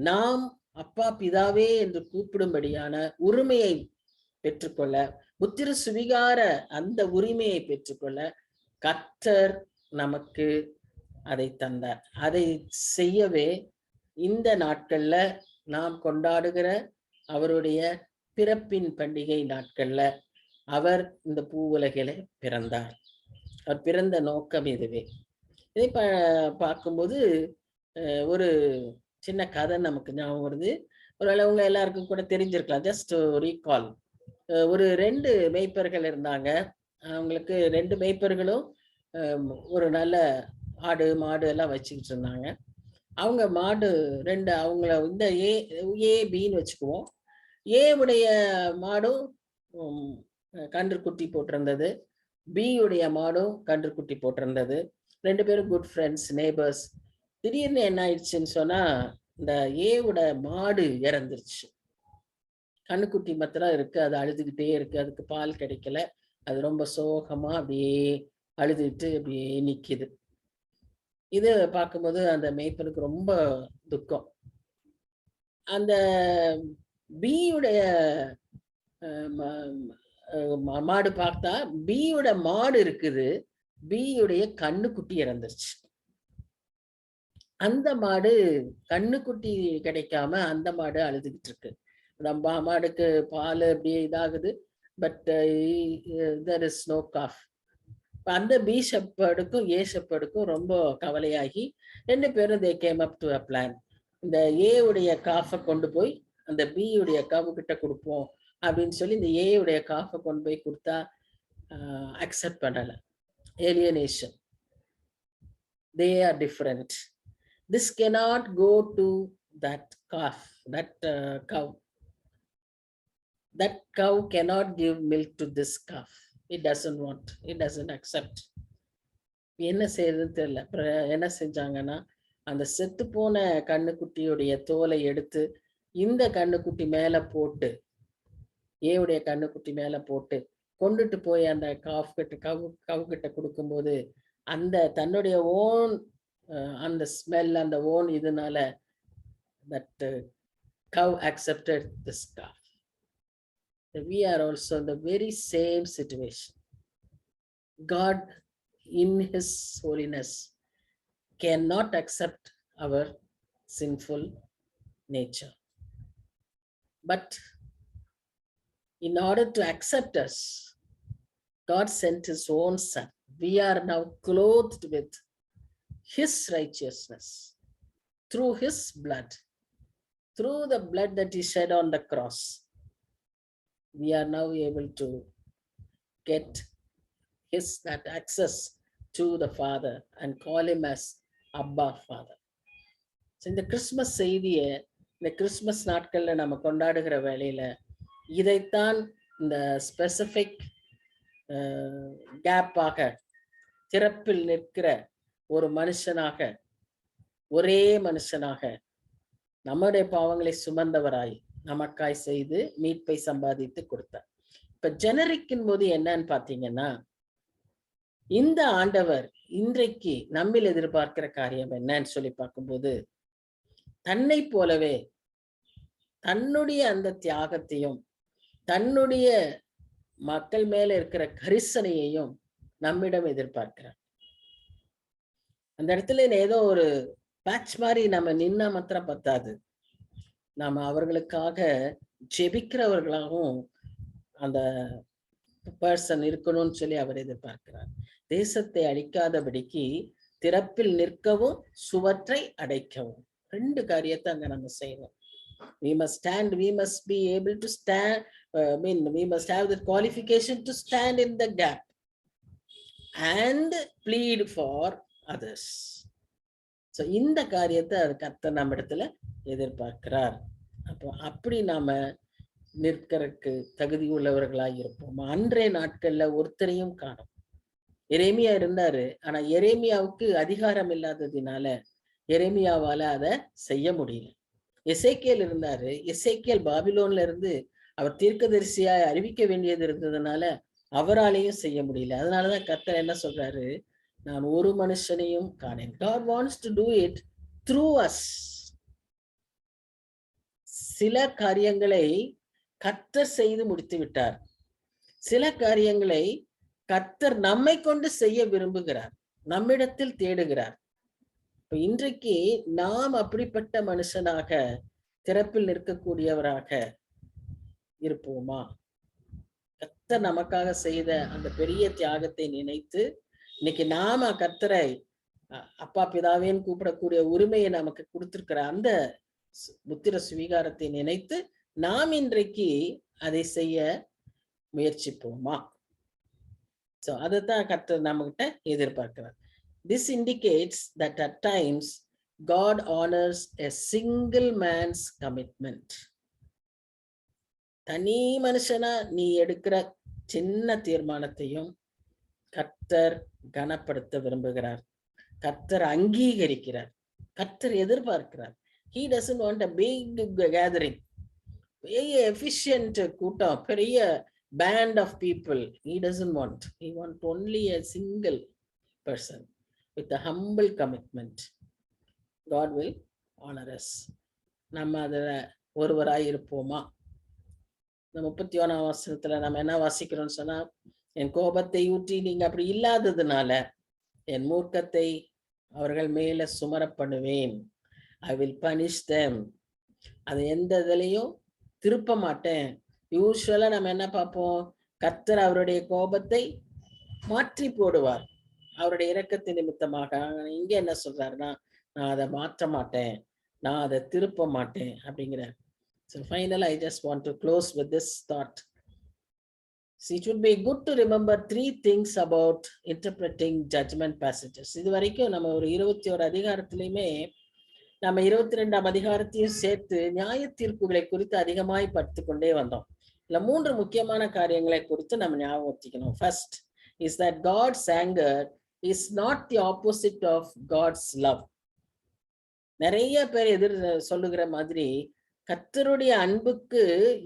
Speaker 1: நாம் அப்பா பிதாவே என்று கூப்பிடும்படியான உரிமையை பெற்றுக்கொள்ள, புத்திர சுவிகார அந்த உரிமையை பெற்றுக்கொள்ள கர்த்தர் நமக்கு அதை தந்தார். அதை செய்யவே இந்த நாட்கள்ல நாம் கொண்டாடுகிற அவருடைய பிறப்பின் பண்டிகை நாட்கள்ல அவர் இந்த பூவுலகிலே பிறந்தார். அவர் பிறந்த நோக்கம் இதுவே. இதை பார்க்கும்போது ஒரு சின்ன கதை நமக்கு ஞாபகம் வருது. ஒருவேளை உங்க எல்லாருக்கும் கூட தெரிஞ்சிருக்கலாம். Just recall. ஒரு 2 மேய்ப்பர்கள் இருந்தாங்க. அவங்களுக்கு 2 மேய்ப்பர்களும் ஒரு நல்ல ஆடு மாடு எல்லாம் வச்சுக்கிட்டு இருந்தாங்க. அவங்க மாடு 2, அவங்கள இந்த ஏ பின்னு வச்சுக்குவோம். ஏ உடைய மாடும் கன்றுக்குட்டி போட்டிருந்தது, பி உடைய மாடும் கன்றுக்குட்டி போட்டிருந்தது. 2 பேரும் குட் ஃப்ரெண்ட்ஸ், நெய்பர்ஸ். திடீர்னு என்ன ஆயிடுச்சுன்னு சொன்னா, இந்த ஏவோட மாடு இறந்துருச்சு. கண்ணுக்குட்டி மாத்திரம் இருக்கு. அது அழுதுகிட்டே இருக்கு. அதுக்கு பால் கிடைக்கல. அது ரொம்ப சோகமா அப்படியே அழுதுட்டு அப்படியே நிக்குது. இது பார்க்கும்போது அந்த மேய்ப்பனுக்கு ரொம்ப துக்கம். அந்த பியுடைய மாடு பார்த்தா, பியோட மாடு இருக்குது. பியுடைய கண்ணுக்குட்டி இறந்துருச்சு. அந்த மாடு கண்ணுக்குட்டி கிடைக்காம அந்த மாடு அழுதுகிட்டு இருக்கு. நம்ம மாடுக்கு பால் அப்படியே இதாகுது. But there is no calf. அந்த பி ஷெப்பர்டுக்கும் ஏ ஷெப்பர்டுக்கும் ரொம்ப கவலையாகி 2 பேரும் they came up to a plan. இந்த ஏ உடைய காஃபை கொண்டு போய் அந்த பி உடைய காவு கிட்ட கொடுப்போம் அப்படின்னு சொல்லி இந்த ஏ உடைய காஃபை கொண்டு போய் கொடுத்தா அக்செப்ட் பண்ணல. Alienation. They are different. This cannot go to that calf, that cow. That cow cannot give milk to this calf. It doesn't want. It doesn't accept. என்ன செய்யறதுன்னு தெரியல. என்ன செஞ்சாங்கன்னா, அந்த செத்து போன கண்ணுக்குட்டியுடைய தோலை எடுத்து இந்த கண்ணுக்குட்டி மேல போட்டு, ஏவுடைய கண்ணுக்குட்டி மேல போட்டு கொண்டுட்டு போய் அந்த காஃப் கிட்ட கவு கிட்ட கொடுக்கும்போது அந்த தன்னுடைய ஓன் அந்த ஸ்மெல், அந்த ஓன் இதனால that cow accepted this calf. We are also in the very same situation. God in his holiness cannot accept our sinful nature. But in order to accept us, God sent his own son. We are now clothed with his righteousness through his blood, through the blood that he shed on the cross. We are now able to get that access to the Father and call him as Abba Father. So இந்த Christmas செய்தியை இந்த Christmas நாட்கள்ல நம்ம கொண்டாடுகிற வேளையில இதைத்தான் இந்த specific கேப்பாக, திறப்பில் நிற்கிற ஒரு மனுஷனாக, ஒரே மனுஷனாக நம்முடைய பாவங்களை சுமந்தவராய் நமக்காய் செய்து மீட்பை சம்பாதித்து கொடுத்தார். இப்ப ஜெனரிக்கின் போது என்னன்னு பாத்தீங்கன்னா, இந்த ஆண்டவர் இன்றைக்கு நம்மில் எதிர்பார்க்கிற காரியம் என்னன்னு சொல்லி பார்க்கும்போது, தன்னை போலவே தன்னுடைய அந்த தியாகத்தையும் தன்னுடைய மக்கள் மேல இருக்கிற கரிசனையையும் நம்மிடம் எதிர்பார்க்கிறார். அந்த இடத்துல ஏதோ ஒரு பேட்ச் மாதிரி நம்ம நின்னா மாத்திரம் பத்தாது. நாம அவர்களுக்காக ஜெபிக்கிறவர்களாகவும் அந்த பர்சன் இருக்கணும்னு சொல்லி அவர் எதிர்பார்க்கிறார். தேசத்தை அழிக்காதபடிக்கு திறப்பில் நிற்கவும் சுவற்றை அடைக்கவும், 2 காரியத்தை அங்க நம்ம செய்யணும். We must stand, we must be able to stand, we must have the qualification to stand in the gap and plead for others. So இந்த காரியத்தை கர்த்தர் நம்ம இடத்துல எதிர்பார்க்கிறார். அப்போ அப்படி நாம நிற்கிறதுக்கு தகுதி உள்ளவர்களாய் இருப்போம். அன்றைய நாட்கள்ல ஒருத்தரையும் காணும். எரேமியா இருந்தாரு, ஆனா எரேமியாவுக்கு அதிகாரம் இல்லாததினால எரேமியாவால அதை செய்ய முடியல. எசேக்கியேல் இருந்தாரு, எசேக்கியேல் பாபிலோன்ல இருந்து அவர் தீர்க்கதரிசியாய் அறிவிக்க வேண்டியது இருந்ததுனால அவராலையும் செய்ய முடியல. அதனாலதான் கர்த்தர் என்ன சொல்றாரு, நான் ஒரு மனுஷனையும் காணேன். God wants to do it through us. சில காரியங்களை கர்த்தர் செய்து முடித்து விட்டார். சில காரியங்களை கர்த்தர் நம்மை கொண்டு செய்ய விரும்புகிறார், நம்மிடத்தில் தேடுகிறார். இன்றைக்கு நாம் அப்படிப்பட்ட மனுஷனாக திறப்பில் நிற்கக்கூடியவராக இருப்போமா? கர்த்தர் நமக்காக செய்த அந்த பெரிய தியாகத்தை நினைத்து இன்னைக்கு நாம கர்த்தரை அப்பா பிதாவேன்னு கூப்பிடக்கூடிய உரிமையை நமக்கு கொடுத்திருக்கிற அந்த புத்திர சுவீகாரத்தை நினைத்து நாம் இன்றைக்கு அதை செய்ய முயற்சிப்போமா? சோ அதைத்தான் கர்த்தர் நம்ம கிட்ட எதிர்பார்க்கிறார். This indicates that at times God honors a single man's commitment. தனி மனுஷனா நீ எடுக்கிற சின்ன தீர்மானத்தையும் கர்த்தர் கனப்படுத்த விரும்புகிறார், கர்த்தர் அங்கீகரிக்கிறார், கர்த்தர் எதிர்பார்க்கிறார். He doesn't want a big gathering, பெரிய efficient கூட்டம், பெரிய band of people. He doesn't want. He wants only a single person with a humble commitment. God will honor us. நம்ம அதுல ஒருவராய் இருப்போமா? இந்த 31ஆம் வசனத்துல நம்ம என்ன வாசிக்கிறோம்னு சொன்னா, என் கோபத்தை ஊற்றி நீங்க அப்படி இல்லாததுனால என் மூர்க்கத்தை அவர்கள் மேல சுமர பண்ணுவேன். I will punish them. அது எந்த இதுலயும் திருப்ப மாட்டேன். யூஸ்வலா நம்ம என்ன பார்ப்போம், கர்த்தர் அவருடைய கோபத்தை மாற்றி போடுவார் அவருடைய இரக்கத்தின் நிமித்தமாக. இங்க என்ன சொல்றாருன்னா, நான் அதை மாற்ற மாட்டேன், நான் அதை திருப்ப மாட்டேன் அப்படிங்கிற. So finally, I just want to close with this thought. See, it would be good to remember 3 things about interpreting judgment passages. இது வரைக்கும் நம்ம ஒரு 21 அதிகாரத்திலையுமே நம்ம 22ஆம் அதிகாரத்தையும் சேர்த்து நியாய தீர்ப்புகளை குறித்து அதிகமாய் படித்து கொண்டே வந்தோம். இல்ல 3 முக்கியமான காரியங்களை குறித்து நம்ம ஞாபகம் வச்சுக்கணும். First is that God's anger is not the opposite of God's love. நிறைய பேர் சொல்லுகிற மாதிரி கர்த்தருடைய அன்புக்கு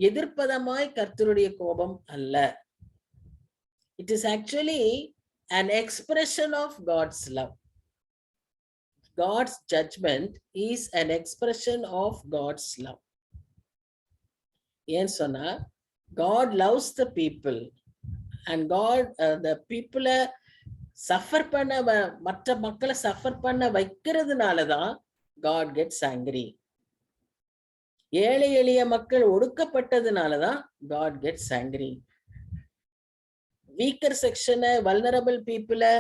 Speaker 1: எதிர்ப்பதமாய் கர்த்தருடைய கோபம் அல்ல. It is actually an expression of God's love. God's judgment is an expression of God's love. ஏன் சொன்னா, God loves the people and God the people suffer பண்ண, மற்ற மக்களை சஃபர் பண்ண வைக்கிறதுனாலதான் God gets angry. ஏழை எளிய மக்கள் ஒடுக்கப்பட்டதுனாலதான் God gets angry. வீக்கர் செக்ஷனை, வல்னரபிள் பீப்புளை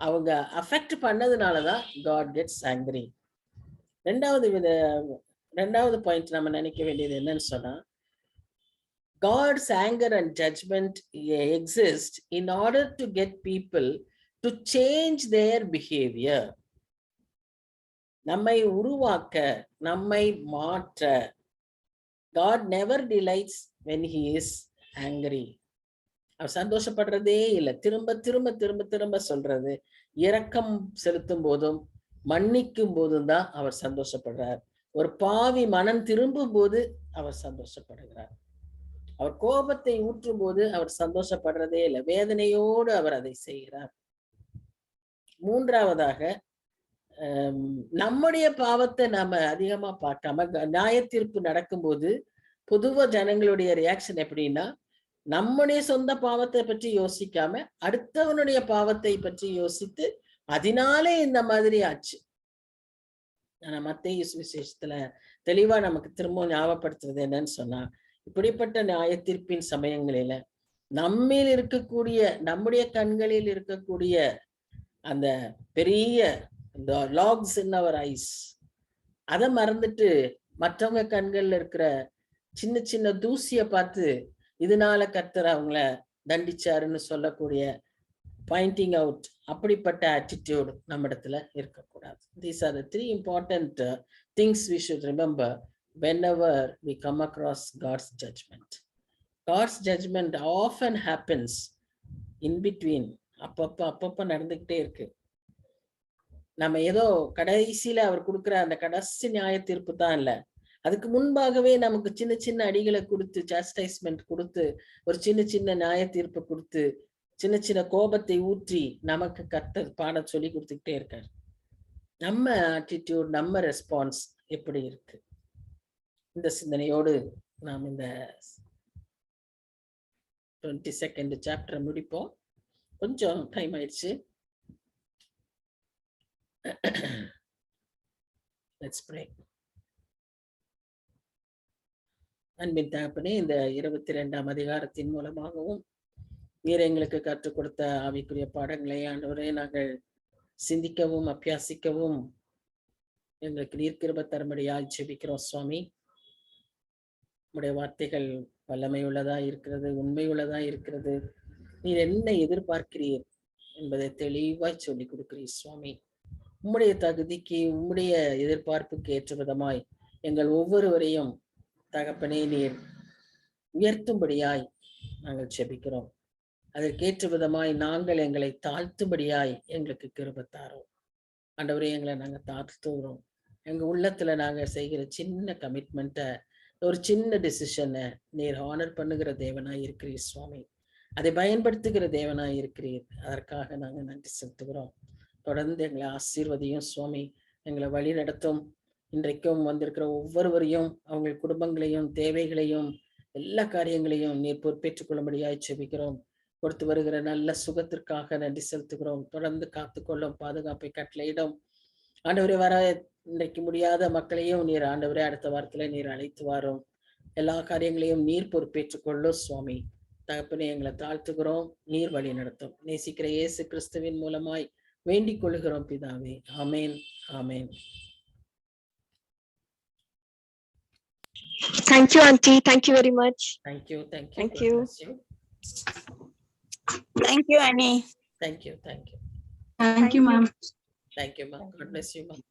Speaker 1: அவங்க அஃபெக்ட் பண்ணதுனாலதான் God gets angry. ரெண்டாவது பாயிண்ட் நம்ம நினைக்க வேண்டியது என்னன்னு சொன்னா, God's anger and judgment exist in order to get people to change their behavior. நம்மை உருவாக்க, நம்மை மாற்ற. God never delights when he is angry. அவர் சந்தோஷப்படுறதே இல்லை. திரும்ப திரும்ப திரும்ப திரும்ப சொல்றது, இரக்கம் செலுத்தும் போதும் மன்னிக்கும் போதும் தான் அவர் சந்தோஷப்படுறார். ஒரு பாவி மனம் திரும்பும் போது அவர் சந்தோஷப்படுகிறார். அவர் கோபத்தை ஊற்றும் போது அவர் சந்தோஷப்படுறதே இல்லை. வேதனையோடு அவர் அதை செய்கிறார். மூன்றாவதாக, நம்முடைய பாவத்தை நாம அதிகமா பார்க்காம, நியாய தீர்ப்பு நடக்கும்போது பொதுவா ஜனங்களுடைய ரியாக்ஷன் எப்படின்னா, நம்முடைய சொந்த பாவத்தை பற்றி யோசிக்காம அடுத்தவனுடைய பாவத்தை பற்றி யோசித்து அதனாலே இந்த மாதிரி ஆச்சு. ஆனா மத்தேயு சுவிசேஷத்துல தெளிவா நமக்கு திரும்ப ஞாபகப்படுத்துறது என்னன்னு சொன்னா, இப்படிப்பட்ட நியாய தீர்ப்பின் சமயங்களில நம்மில் இருக்கக்கூடிய, நம்முடைய கண்களில் இருக்கக்கூடிய அந்த பெரிய logs in our eyes, அதை மறந்துட்டு மற்றவங்க கண்கள்ல இருக்கிற சின்ன சின்ன தூசிய பார்த்து இதனால கர்த்தர் அவங்கள தண்டிச்சாருன்னு சொல்லக்கூடிய பாயிண்டிங் அவுட், அப்படிப்பட்ட ஆட்டிடியூட் நம்ம இடத்துல இருக்கக்கூடாது. These are the 3 important things we should remember whenever we come across God's judgment. God's judgment often happens in between. அப்பப்ப நடந்துகிட்டே இருக்கு. நம்ம ஏதோ கடைசியில அவர் கொடுக்குற அந்த கடைசி நியாய தீர்ப்பு தான் இல்ல, அதுக்கு முன்பாகவே நமக்கு சின்ன சின்ன அடிகளை கொடுத்து, சாஸ்டைஸ்மெண்ட் கொடுத்து, ஒரு சின்ன சின்ன நியாய தீர்ப்பு கொடுத்து, சின்ன சின்ன கோபத்தை ஊற்றி நமக்கு கர்த்தர் பாட சொல்லி கொடுத்துக்கிட்டே இருக்காரு. நம்ம ஆட்டிடியூட், நம்ம ரெஸ்பான்ஸ் எப்படி இருக்கு? இந்த சிந்தனையோடு நாம் இந்த 22nd சாப்டர் முடிப்போம். கொஞ்சம் டைம் ஆயிடுச்சு. Let's pray. அன்பின் தகப்பனே, இந்த 22ஆம் அதிகாரத்தின் மூலமாகவும் நீர் எங்களுக்கு கற்றுக் கொடுத்த ஆவிக்குரிய பாடங்களை ஆண்டவரே நாங்கள் சிந்திக்கவும் அபியாசிக்கவும் எங்களுக்கு நீர் கிருபை தரும்படியாய் ஜெபிக்கிறோம் சுவாமி. உம்முடைய வார்த்தைகள் வல்லமை உள்ளதா இருக்கிறது, உண்மை உள்ளதா இருக்கிறது. நீர் என்ன எதிர்பார்க்கிறீர் என்பதை தெளிவாய் சொல்லி கொடுக்கிறீர் சுவாமி. உம்முடைய தகுதிக்கு, உம்முடைய எதிர்பார்ப்புக்கு ஏற்ற விதமாய் எங்கள் ஒவ்வொருவரையும் தகப்பனே நீர் உயர்த்தும்படியாய் நாங்கள் ஜெபிக்கிறோம். அதற்கேற்ற விதமாய் நாங்கள் எங்களை தாழ்த்தும்படியாய் எங்களுக்கு கிருபை தாரோம். ஆண்டவரே, எங்களை நாங்கள் தாழ்த்துகிறோம். எங்க உள்ளத்துல நாங்க செய்கிற சின்ன கமிட்மெண்ட்டை, ஒரு சின்ன டிசிஷனை நீர் ஹானர் பண்ணுகிற தேவனாய் இருக்கிறீர் சுவாமி. அதை பயன்படுத்துகிற தேவனாய் இருக்கிறீர். அதற்காக நாங்க நன்றி செலுத்துகிறோம். தொடர்ந்து எங்களை ஆசீர்வதியும் சுவாமி. எங்களை வழி நடத்தும். இன்றைக்கும் வந்திருக்கிற ஒவ்வொருவரையும், அவங்க குடும்பங்களையும், தேவைகளையும், எல்லா காரியங்களையும் நீர் பொறுப்பேற்றுக் கொள்ளும்படியாய் செபிக்கிறோம். கொடுத்து வருகிற நல்ல சுகத்திற்காக நன்றி செலுத்துகிறோம். தொடர்ந்து காத்துக்கொள்ளும், பாதுகாப்பை கட்டளையிடும். ஆண்டவரே, வர இன்றைக்கு முடியாத மக்களையும் நீர் ஆண்டவரே அடுத்த வாரத்துல நீர் அழைத்து வாரும். எல்லா காரியங்களையும் நீர் பொறுப்பேற்றுக் கொள்ளும் சுவாமி. தகப்பனே, எங்களை தாழ்த்துகிறோம். நீர் வழி நடத்தும். நேசிக்கிற இயேசு கிறிஸ்துவின் மூலமாய் வேண்டிக் கொள்கிறோம் பிதாவே. ஆமேன், ஆமேன்.
Speaker 2: Thank you, Auntie. Thank you very much.
Speaker 1: Thank you.
Speaker 2: Thank
Speaker 1: God
Speaker 2: you.
Speaker 1: bless you.
Speaker 3: Thank you, Annie.
Speaker 1: Thank you.
Speaker 3: Thank you, ma'am.
Speaker 1: Thank you, ma'am. God bless you, ma'am.